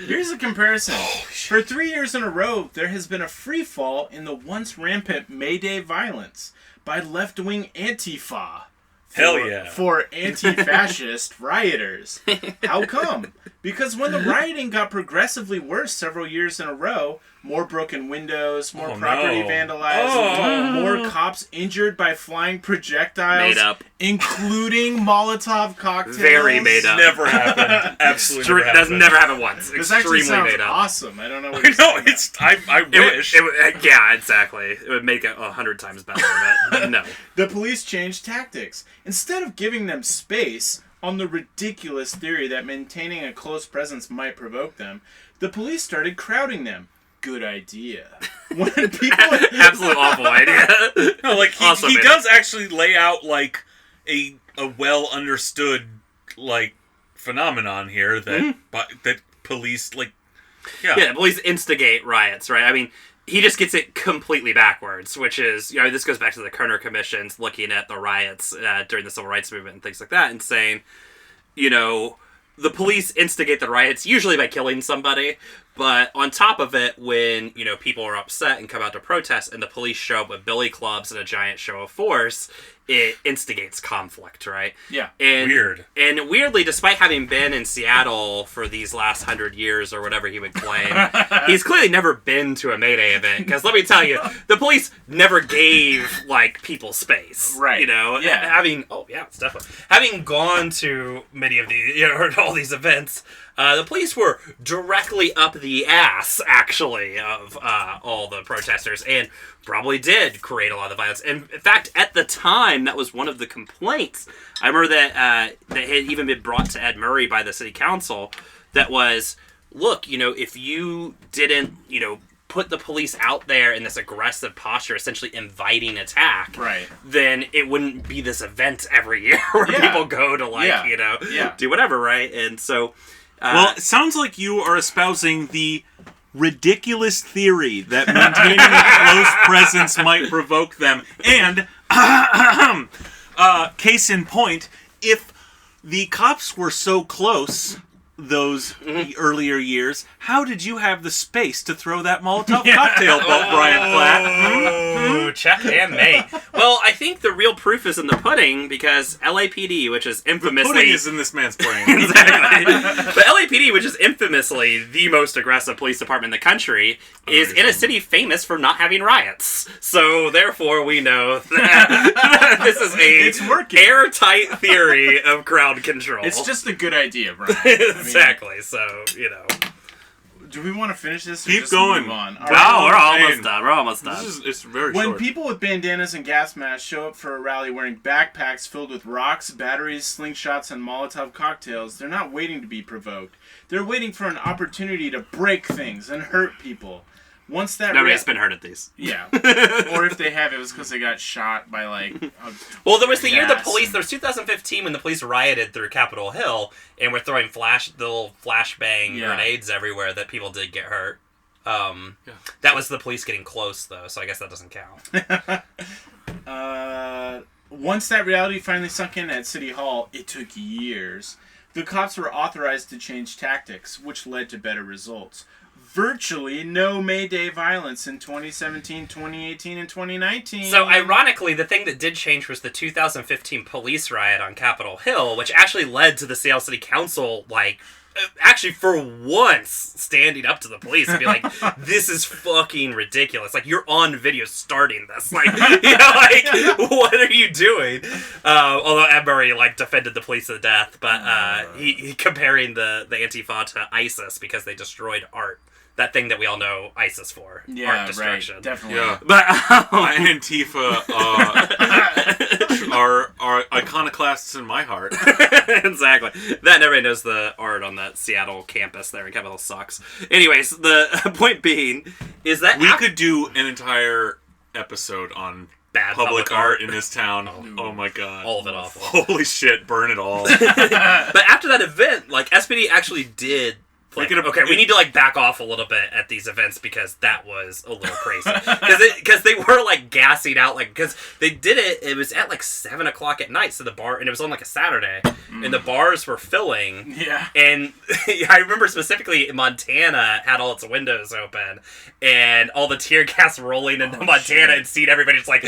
Here's a comparison. For 3 years in a row, there has been a free fall in the once rampant May Day violence by left-wing Antifa. Hell yeah. For anti-fascist rioters. How come? Because when the rioting got progressively worse several years in a row, more broken windows, more property vandalized, more cops injured by flying projectiles. Made up. Including Molotov cocktails. Very made up. Never happened. Absolutely never happened. That's never happened once. This actually Extremely sounds made up. awesome. I don't know what I you're know, saying it's... I wish. Yeah, exactly. It would make it 100 times better, but no. The police changed tactics. Instead of giving them space on the ridiculous theory that maintaining a close presence might provoke them, the police started crowding them. Good idea. When people... Absolute awful idea. No, like, he does actually lay out, like, a well understood like phenomenon here that that police like the police instigate riots, right? I mean, he just gets it completely backwards, which is, you know, this goes back to the Kerner Commissions looking at the riots during the Civil Rights Movement and things like that, and saying, you know, the police instigate the riots usually by killing somebody, but on top of it, when, you know, people are upset and come out to protest and the police show up with billy clubs and a giant show of force, it instigates conflict, right? Yeah. And, weird. And weirdly, despite having been in Seattle for these last 100 years or whatever he would claim, he's clearly never been to a May Day event. Because let me tell you, the police never gave, like, people space. Right. You know? Yeah. It's definitely. Having gone to many of these, you know, all these events, the police were directly up the ass, actually, of all the protesters, and probably did create a lot of violence. And in fact, at the time, that was one of the complaints. I remember that that had even been brought to Ed Murray by the city council. That was, look, you know, if you didn't, you know, put the police out there in this aggressive posture, essentially inviting attack, right, then it wouldn't be this event every year where people go to, like, you know, do whatever, right? And so... well, it sounds like you are espousing the ridiculous theory that maintaining a close presence might provoke them. And, case in point, if the cops were so close those earlier years, how did you have the space to throw that Molotov cocktail, Brian Platt? Check and mate. Well, I think the real proof is in the pudding, because LAPD, which is infamously... The pudding is in this man's brain. Exactly. But LAPD, which is infamously the most aggressive police department in the country, is in a city famous for not having riots. So, therefore, we know that this is it's working. Airtight theory of crowd control. It's just a good idea, Brian. Exactly. So, you know... Do we want to finish this? Or Keep just going. Move on? Wow, we're almost done. We're almost done. It's very when short. people with bandanas and gas masks show up for a rally wearing backpacks filled with rocks, batteries, slingshots, and Molotov cocktails, they're not waiting to be provoked. They're waiting for an opportunity to break things and hurt people. Once that nobody's been hurt at these. Yeah. Or if they have, it was because they got shot by, like... Well, there was the year the police... There was 2015 when the police rioted through Capitol Hill and were throwing the little flashbang grenades everywhere that people did get hurt. That was the police getting close, though, so I guess that doesn't count. Once that reality finally sunk in at City Hall, it took years. The cops were authorized to change tactics, which led to better results. Virtually no May Day violence in 2017, 2018, and 2019. So, ironically, the thing that did change was the 2015 police riot on Capitol Hill, which actually led to the Seattle City Council, like, actually for once standing up to the police and be like, this is fucking ridiculous. Like, you're on video starting this. Like, you know, like, what are you doing? Although Ed Murray, like, defended the police to the death, but he comparing the Antifa to ISIS because they destroyed art. That thing that we all know ISIS for. Art destruction. Right, definitely. Yeah. But Antifa are iconoclasts in my heart. Exactly. That everybody knows the art on that Seattle campus there in Capitol sucks. Anyways, the point being is that we could do an entire episode on bad public art in this town. Oh my god. All of it awful. Holy shit, burn it all. But after that event, like, SPD actually did... Like, we need to, like, back off a little bit at these events because that was a little crazy. Because they were, like, gassing out, like, because they did it was at, like, 7 o'clock at night, so the bar, and it was on, like, a Saturday, and the bars were filling. Yeah. And I remember specifically Montana had all its windows open, and all the tear gas rolling into Montana and seeing everybody just, like,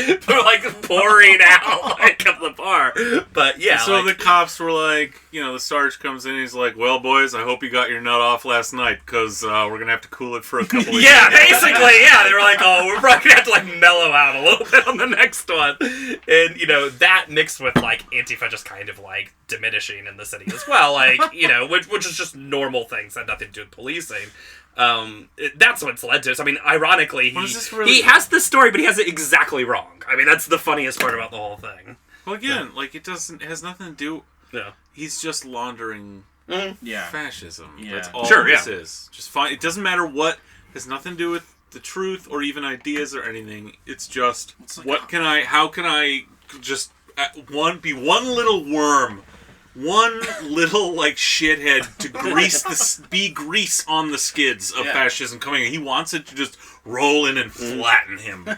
pouring out, like, of the bar. But, yeah. So the cops were like, you know, the Sarge comes in, he's like, well, boys, I hope you got your nut off off last night because we're gonna have to cool it for a couple. Yeah, basically, yeah. They were like, "Oh, we're probably gonna have to like mellow out a little bit on the next one," and that mixed with like Antifa just kind of like diminishing in the city as well, like which is just normal things, had nothing to do with policing. That's what's led to it. So, I mean, ironically, he has this story, but he has it exactly wrong. I mean, that's the funniest part about the whole thing. Well, again, like it has nothing to do. Yeah, he's just laundering. Fascism. Yeah. That's all Sure, this is. Just fine. It doesn't matter what. It has nothing to do with the truth or even ideas or anything. It's just how can I just be one little worm, one little like shithead to be grease on the skids of fascism coming in. He wants it to just roll in and flatten him.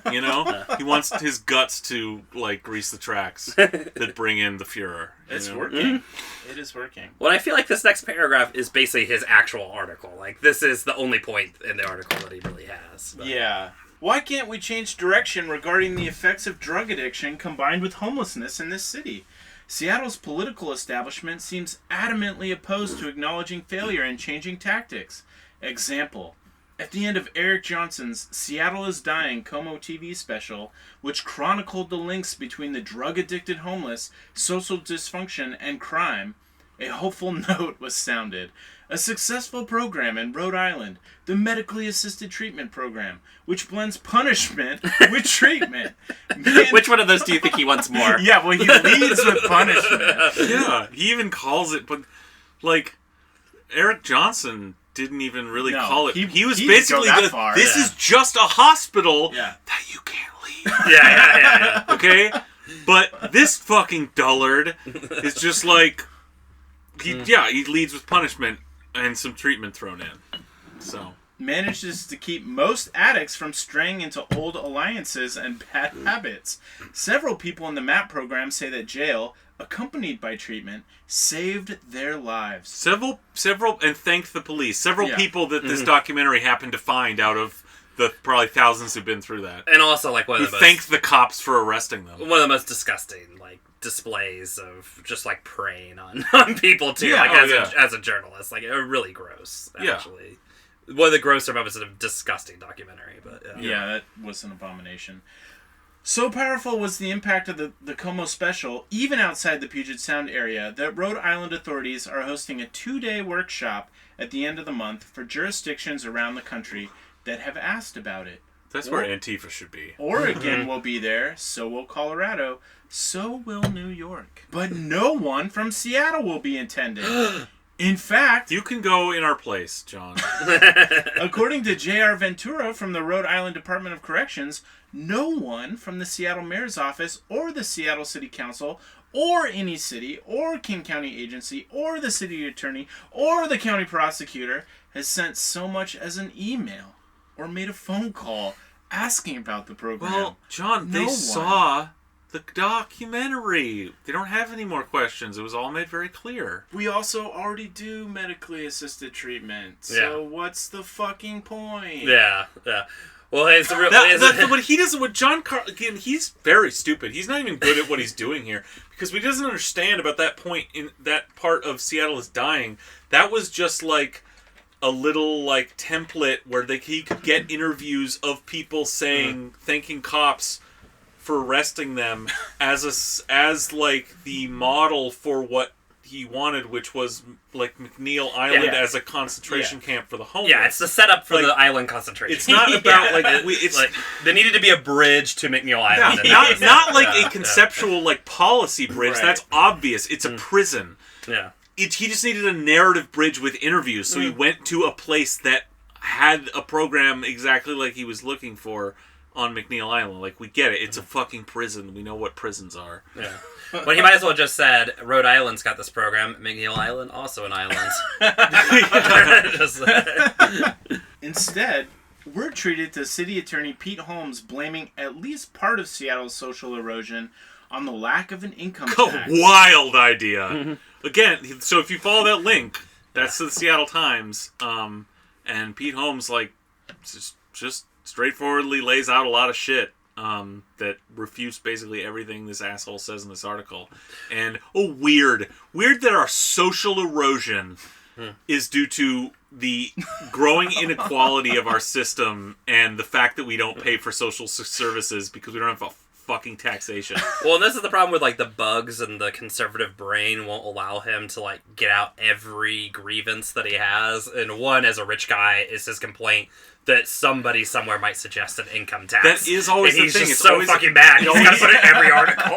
He wants his guts to like grease the tracks that bring in the Fuhrer. It's working. It is working. Well, I feel like this next paragraph is basically his actual article. Like, this is the only point in the article that he really has. But. Yeah. Why can't we change direction regarding the effects of drug addiction combined with homelessness in this city? Seattle's political establishment seems adamantly opposed to acknowledging failure and changing tactics. Example. At the end of Eric Johnson's Seattle is Dying Como TV special, which chronicled the links between the drug-addicted homeless, social dysfunction, and crime, a hopeful note was sounded. A successful program in Rhode Island, the Medically Assisted Treatment Program, which blends punishment with treatment. Which one of those do you think he wants more? Yeah, well, he leads with punishment. Yeah, he even calls it, but, like, Eric Johnson didn't even really call it. He was basically this is just a hospital that you can't leave. Yeah. Okay? But this fucking dullard is just like he leads with punishment and some treatment thrown in. So manages to keep most addicts from straying into old alliances and bad habits. Several people in the MAP program say that jail, accompanied by treatment, saved their lives. Several, and thank the police. Several people that this documentary happened to find out of the probably thousands who've been through that. And also, like, thank the cops for arresting them. One of the most disgusting, like, displays of just, like, preying on people, too. As a journalist. Like, really gross, actually. Yeah. One of the grosser moments in a disgusting documentary, but... Yeah, that was an abomination. So powerful was the impact of the Como special, even outside the Puget Sound area, that Rhode Island authorities are hosting a 2-day workshop at the end of the month for jurisdictions around the country that have asked about it. That's where Antifa should be. Oregon will be there, so will Colorado, so will New York. But no one from Seattle will be attending. In fact... You can go in our place, John. According to J.R. Ventura from the Rhode Island Department of Corrections, no one from the Seattle Mayor's Office or the Seattle City Council or any city or King County agency or the city attorney or the county prosecutor has sent so much as an email or made a phone call asking about the program. Well, John, they saw the documentary. They don't have any more questions. It was all made very clear. We also already do medically assisted treatment. So what's the fucking point? Yeah. Well, it's the real... What he doesn't... What John Carlson... Again, he's very stupid. He's not even good at what he's doing here. Because he doesn't understand about that point in that part of Seattle is Dying. That was just like a little like template where he could get interviews of people saying, thanking cops for arresting them as like the model for what he wanted, which was like McNeil Island as a concentration camp for the homeless. Yeah, it's the setup for the island concentration. It's not about it's like there needed to be a bridge to McNeil Island. Not like a conceptual like policy bridge. Right. That's obvious. It's a prison. Yeah. He just needed a narrative bridge with interviews, so he went to a place that had a program exactly like he was looking for on McNeil Island. Like, we get it. It's a fucking prison. We know what prisons are. Yeah. Well, he might as well just said, Rhode Island's got this program. McNeil Island, also an island. Instead, we're treated to City Attorney Pete Holmes blaming at least part of Seattle's social erosion on the lack of an income tax. A wild idea. Again, so if you follow that link, that's the Seattle Times, and Pete Holmes, like, just straightforwardly lays out a lot of shit that refutes basically everything this asshole says in this article. And, weird that our social erosion is due to the growing inequality of our system and the fact that we don't pay for social services because we don't have a fucking taxation. Well, and this is the problem with, like, the bugs and the conservative brain won't allow him to, like, get out every grievance that he has. And one, as a rich guy, is his complaint that somebody somewhere might suggest an income tax. That is always and the he's thing. Just it's so always fucking bad. He's got to put it in every article.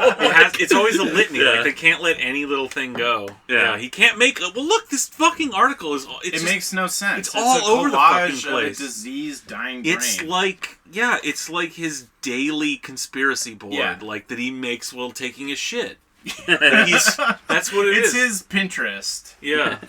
It's always a litany. Yeah. Like, they can't let any little thing go. Yeah. He can't make... Well, look, this fucking article is... It makes no sense. It's all over the fucking place. Of a diseased, dying brain. It's like... Yeah, it's like his daily conspiracy board, like, that he makes while taking a shit. That's what it's his Pinterest. Yeah.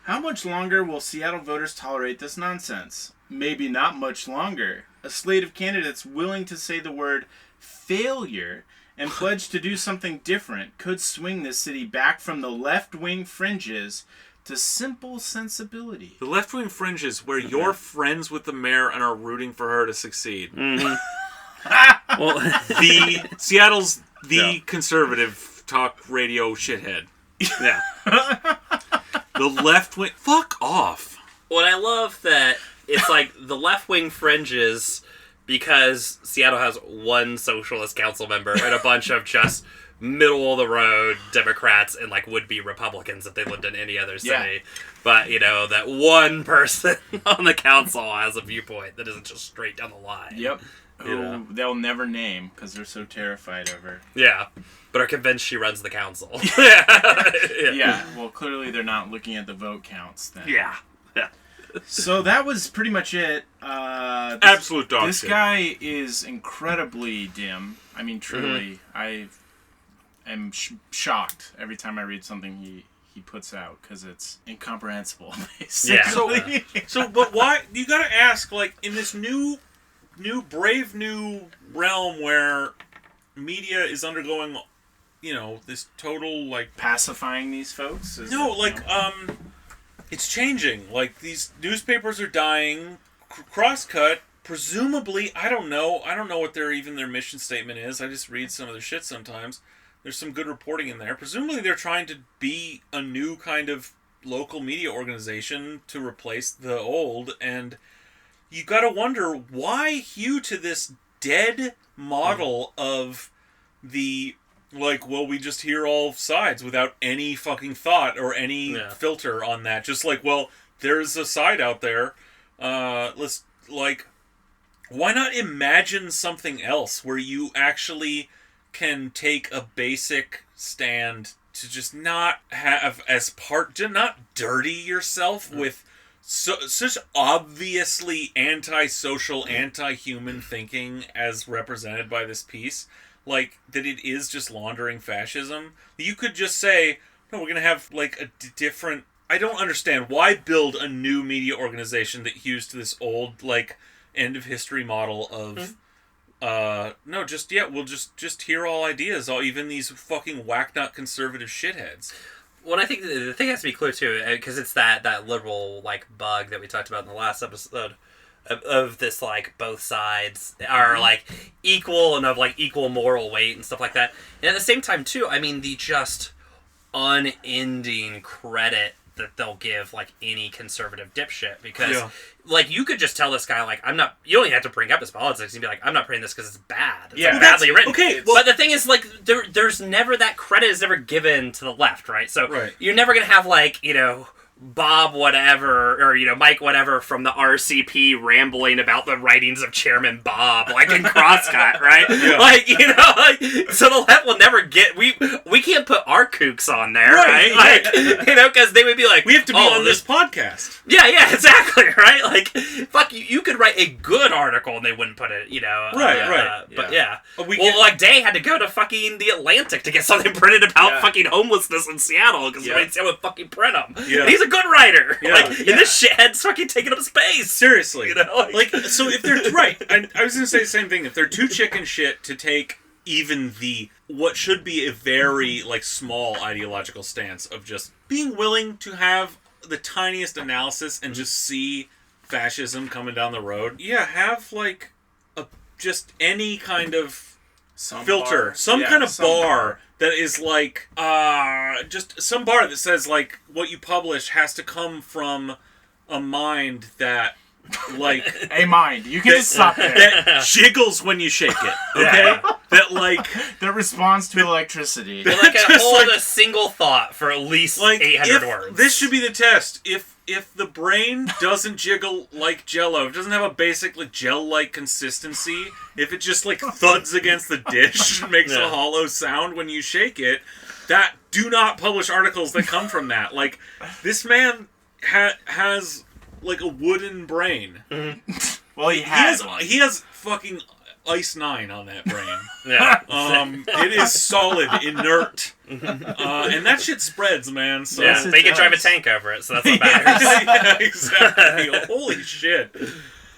How much longer will Seattle voters tolerate this nonsense? Maybe not much longer. A slate of candidates willing to say the word failure and pledge to do something different could swing this city back from the left-wing fringes to simple sensibility. The left-wing fringes where you're friends with the mayor and are rooting for her to succeed. Mm-hmm. Well, Seattle's conservative talk radio shithead. Yeah. The left-wing... Fuck off. Well, I love that it's like the left-wing fringes because Seattle has one socialist council member and a bunch of just middle-of-the-road Democrats and, like, would-be Republicans if they lived in any other city. Yeah. But, you know, that one person on the council has a viewpoint that isn't just straight down the line. Yep. Who they'll never name because they're so terrified of her. Yeah. But are convinced she runs the council. Yeah. Well, clearly they're not looking at the vote counts then. Yeah. So that was pretty much it. Absolute dog This shit. guy is incredibly dim. I mean, truly, I am shocked every time I read something he puts out because it's incomprehensible, basically. So, but why? You gotta ask, like, in this brave new realm where media is undergoing, you know, this total, like... Pacifying these folks? It's changing. Like, these newspapers are dying. Crosscut, presumably, I don't know what their mission statement is. I just read some of their shit sometimes. There's some good reporting in there. Presumably they're trying to be a new kind of local media organization to replace the old, and you gotta wonder, why hew to this dead model of the... Like, well, we just hear all sides without any fucking thought or any filter on that. Just like, well, there's a side out there. Let's, like, why not imagine something else where you actually can take a basic stand to just not have not dirty yourself with such obviously antisocial, anti-human thinking as represented by this piece. Like, that it is just laundering fascism. You could just say, no, we're going to have, like, a different... I don't understand. Why build a new media organization that hews to this old, like, end-of-history model of... we'll just hear all ideas, even these fucking whack-nut conservative shitheads. Well, I think the thing has to be clear, too, because it's that liberal, like, bug that we talked about in the last episode... Of this, like, both sides are, like, equal and of, like, equal moral weight and stuff like that. And at the same time, too, I mean, the just unending credit that they'll give, like, any conservative dipshit. Because, like, you could just tell this guy, like, you don't even have to bring up his politics and be like, I'm not printing this because it's bad. It's like, badly written. Okay, but the thing is, like, there's never, that credit is never given to the left, right? So you're never going to have, like, you know... Bob whatever, or, you know, Mike whatever from the RCP rambling about the writings of Chairman Bob, like in Crosscut, right? Like, you know, like, so the left will never get, we can't put our kooks on there, right? Like, you know, because they would be like, we have to be on this podcast. Yeah, exactly, right? Like, fuck, you could write a good article and they wouldn't put it, you know. But like, Day had to go to fucking The Atlantic to get something printed about fucking homelessness in Seattle, because they would fucking print them. Yeah. He's a good writer. And this shithead's fucking taking up space. Seriously. You know? Like, so if they're... I was going to say the same thing. If they're too chicken shit to take even what should be a very, like, small ideological stance of just being willing to have the tiniest analysis and just see fascism coming down the road. Yeah, have, like, just any kind of filter. Some kind of bar that is like, just some bar that says, like, what you publish has to come from a mind that, like... A mind. You can just stop there. That jiggles when you shake it, okay? That, like... That responds to electricity. Like Just hold like- a single thought for at least Like, 800 if, words. this should be the test. If the brain doesn't jiggle like Jell-O, if it doesn't have a basic like gel-like consistency, if it just like thuds against the dish and makes a hollow sound when you shake it, that do not publish articles that come from that. Like, this man has like a wooden brain. Well, he has one. He has fucking Ice 9 on that brain. Yeah. It is solid, inert. And that shit spreads, man. So Yeah, it they can drive a does. tank over it, so that's what matters. yeah, exactly. Holy shit.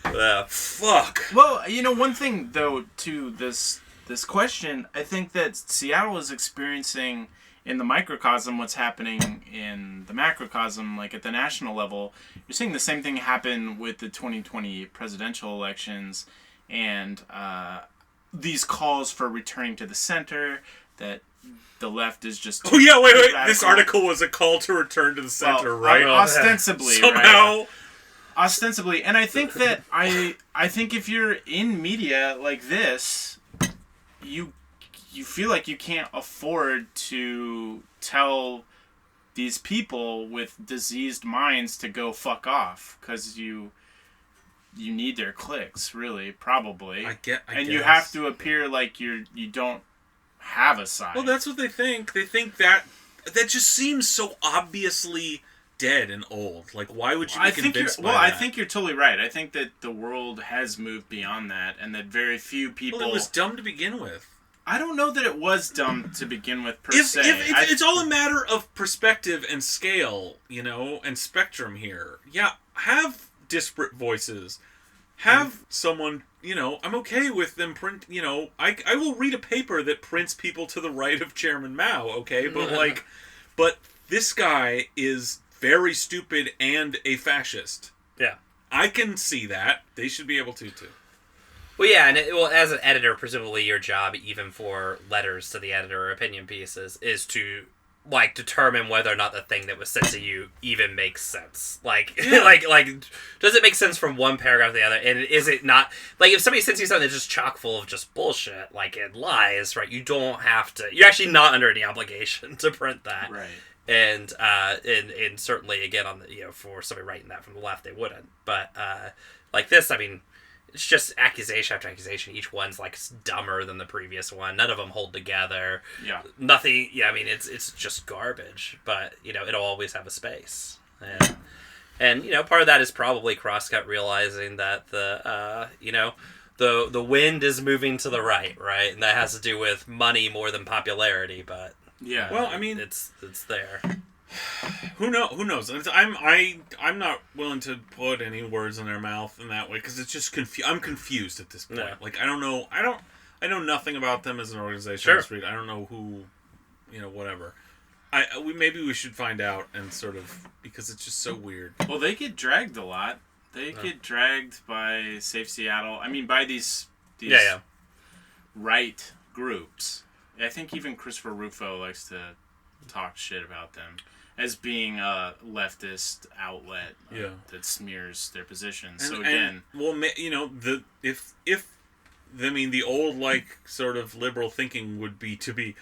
Yeah. Fuck. Well, one thing though to this question, I think that Seattle is experiencing in the microcosm what's happening in the macrocosm, like at the national level. You're seeing the same thing happen with the 2020 presidential elections and these calls for returning to the center, that the left is just Oh yeah, wait. radical. This article was a call to return to the center, Well, right? Ostensibly, Somehow. right? Ostensibly, and I think that I think if you're in media like this, you feel like you can't afford to tell these people with diseased minds to go fuck off, because you need their clicks, really, probably. I and you guess. have to appear like you don't have a side. Well, that's what they think. They think that just seems so obviously dead and old. Like, why would you be convinced by that? I think you're totally right. I think that the world has moved beyond that, and that very few people. Well, it was dumb to begin with. I don't know that it was dumb to begin with, per se. It's all a matter of perspective and scale, and spectrum here. Yeah, have disparate voices. Have someone, I'm okay with them print, I will read a paper that prints people to the right of Chairman Mao, okay? But, but this guy is very stupid and a fascist. Yeah. I can see that. They should be able to, too. Well, yeah, and as an editor, presumably your job, even for letters to the editor or opinion pieces, is to determine whether or not the thing that was sent to you even makes sense. Like, does it make sense from one paragraph to the other? And is it not if somebody sends you something that's just chock full of just bullshit, and lies, right? You don't have to. You're actually not under any obligation to print that, Right. And certainly again on the for somebody writing that from the left, they wouldn't. But like this, I mean. It's just accusation after accusation. Each one's dumber than the previous one. None of them hold together. Yeah. Nothing. Yeah, I mean it's just garbage. But it'll always have a space. And part of that is probably Crosscut realizing that the wind is moving to the right, and that has to do with money more than popularity. But Yeah. Well, I mean, it's there. Who knows? I'm not willing to put any words in their mouth in that way, because it's just I'm confused at this point. Yeah. I don't know. I know nothing about them as an organization. Sure. On the street. I don't know who, whatever. Maybe we should find out and sort of, because it's just so weird. Well, they get dragged a lot. They get dragged by Safe Seattle. I mean, by these right groups. I think even Christopher Rufo likes to talk shit about them as being a leftist outlet that smears their positions. So again, the old sort of liberal thinking would be to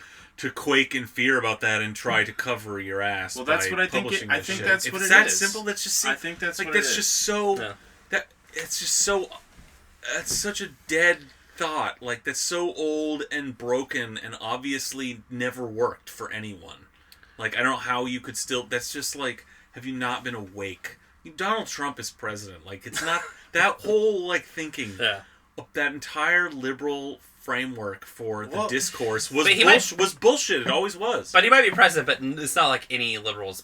quake in fear about that and try to cover your ass. Well, that's by what I think. publishing I this think shit. that's if what it's it that is. simple. That's just. I think that's what that's it is. just so. Yeah. It's just so. That's such a dead thought. That's so old and broken and obviously never worked for anyone. I don't know how you could still. That's just have you not been awake? Donald Trump is president. It's not that whole thinking. Yeah. That entire liberal framework for the discourse was But was bullshit. It always was. But he might be president, but it's not like any liberals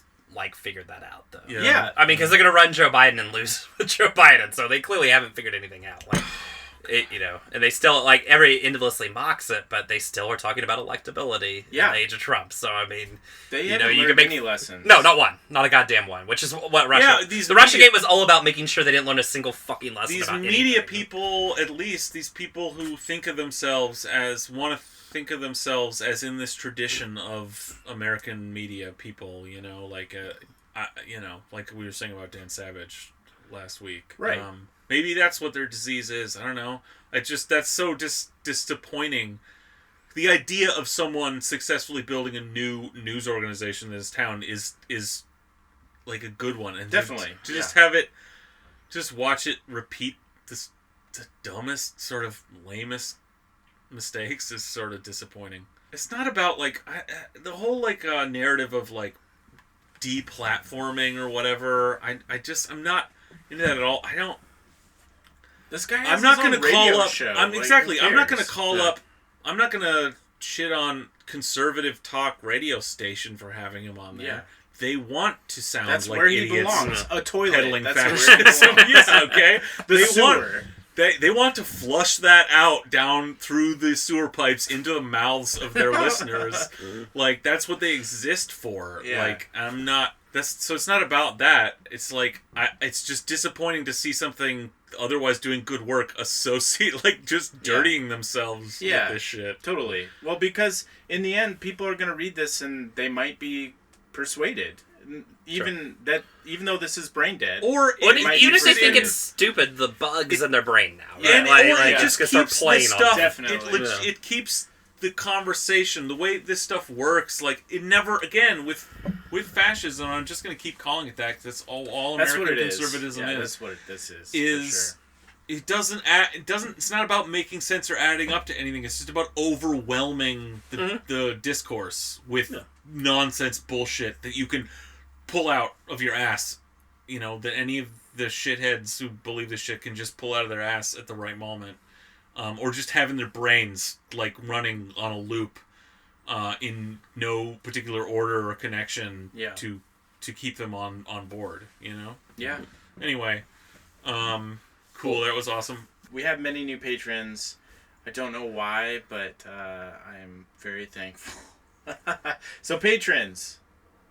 figured that out, though. Yeah. I mean, because they're going to run Joe Biden and lose with Joe Biden, so they clearly haven't figured anything out. And they still, every endlessly mocks it, but they still are talking about electability in the age of Trump. So, I mean, they haven't learned any lessons. No, not one. Not a goddamn one, which is what Russia... the Russia game was all about making sure they didn't learn a single fucking lesson these about media anything. people, at least, these people who think of themselves as, in this tradition of American media people, like we were saying about Dan Savage last week. Right. Maybe that's what their disease is. I don't know. That's so disappointing. The idea of someone successfully building a new news organization in this town is like a good one, and definitely to just have it, just watch it repeat the dumbest, sort of lamest mistakes is sort of disappointing. It's not about like the whole like narrative of like deplatforming or whatever. I'm not into that at all. I don't. This guy has I'm not going to call up. show. I'm like, exactly. I'm not going to cares? call up. I'm not going to shit on conservative talk radio station for having him on there. Yeah. They want to sound That's like where he idiots. belongs. A toilet. Peddling That's where he fascism. belongs. Yeah, okay. The sewer. They want to flush that out down through the sewer pipes into the mouths of their listeners. Like, that's what they exist for. Yeah. Like, I'm not... So it's not about that. It's like... it's just disappointing to see something otherwise doing good work associate... Like, just dirtying themselves with this shit. Totally. Well, because in the end, people are going to read this and they might be persuaded. Even though this is brain dead, or even if they think it's stupid, the bug's in their brain now. Right? And it just keeps the stuff. Definitely, it keeps the conversation, the way this stuff works. Like it never again with fascism. I'm just going to keep calling it that because that's all American conservatism is. That's what this is. Is it doesn't it's not about making sense or adding up to anything. It's just about overwhelming the discourse with nonsense bullshit that you can pull out of your ass, that any of the shitheads who believe this shit can just pull out of their ass at the right moment, or just having their brains like running on a loop, in no particular order or connection to keep them on board. Yeah. Anyway, cool. That was awesome. We have many new patrons. I don't know why, but I am very thankful. So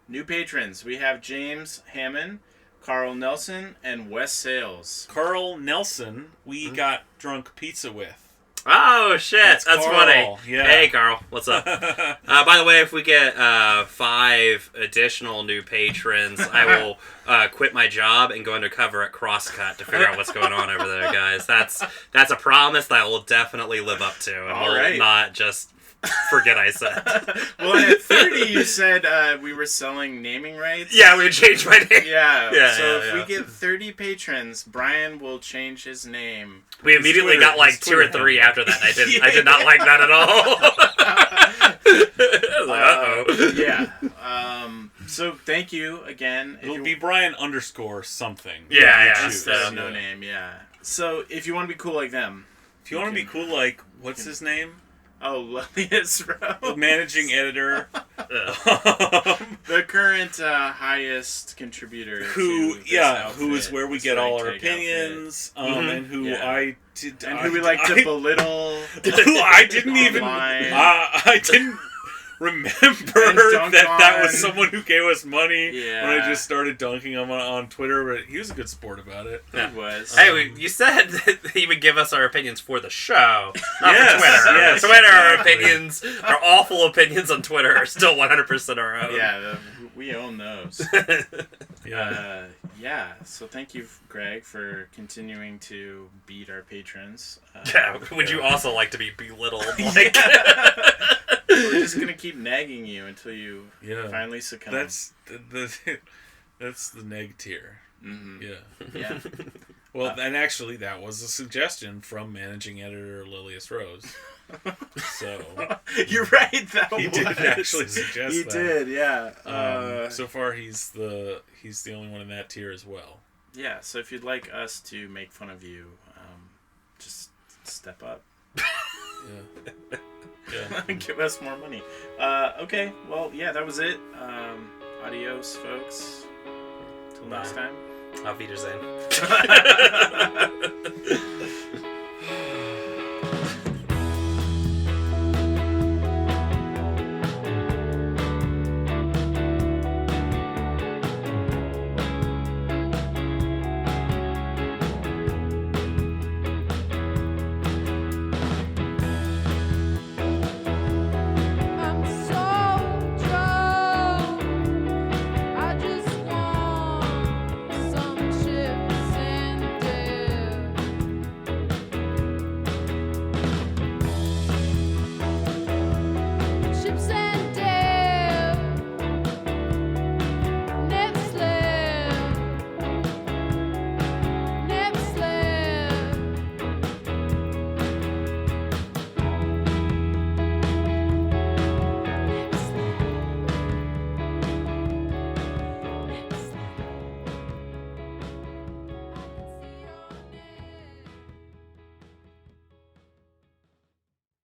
new patrons. We have James Hammond, Carl Nelson, and Wes Sales. Carl Nelson, we got drunk pizza with. Oh, shit. That's funny. Yeah. Hey, Carl. What's up? By the way, if we get 5 additional new patrons, I will quit my job and go undercover at Crosscut to figure out what's going on over there, guys. That's a promise that I will definitely live up to. And will not just forget I said. Well, at 30, you said we were selling naming rights. Yeah, we would change my name. Yeah. So if we get 30 patrons, Brian will change his name. We immediately got like 2 or 3 after that. I did not like that at all. Uh-oh. Yeah. So thank you again. It'll be Brian _something. Yeah. Instead of no name. Yeah. So if you want to be cool like them. If you want to be cool like what's his name? Oh, Lilius Rowe. Managing editor. The current highest contributor. Who is where we get all our Take opinions. And who who we like to belittle. Who I didn't even. I didn't remember that was someone who gave us money when I just started dunking him on Twitter, but he was a good sport about it. He was. Hey, you said that he would give us our opinions for the show, not for Twitter. Yes, Twitter, our opinions, our awful opinions on Twitter are still 100% our own. Yeah, we own those. Yeah. So thank you, Greg, for continuing to beat our patrons. Would you also like to be belittled? We're just gonna keep nagging you until you finally succumb. That's the neg tier. Mm-hmm. Yeah. Well, and actually, that was a suggestion from managing editor Lilius Rose. So you're right. He did actually suggest that. He did, yeah. So far, he's the only one in that tier as well. Yeah. So if you'd like us to make fun of you, just step up. Yeah. Give us more money. Okay. Well, yeah, that was it. Adios, folks. Till next time. Auf Wiedersehen.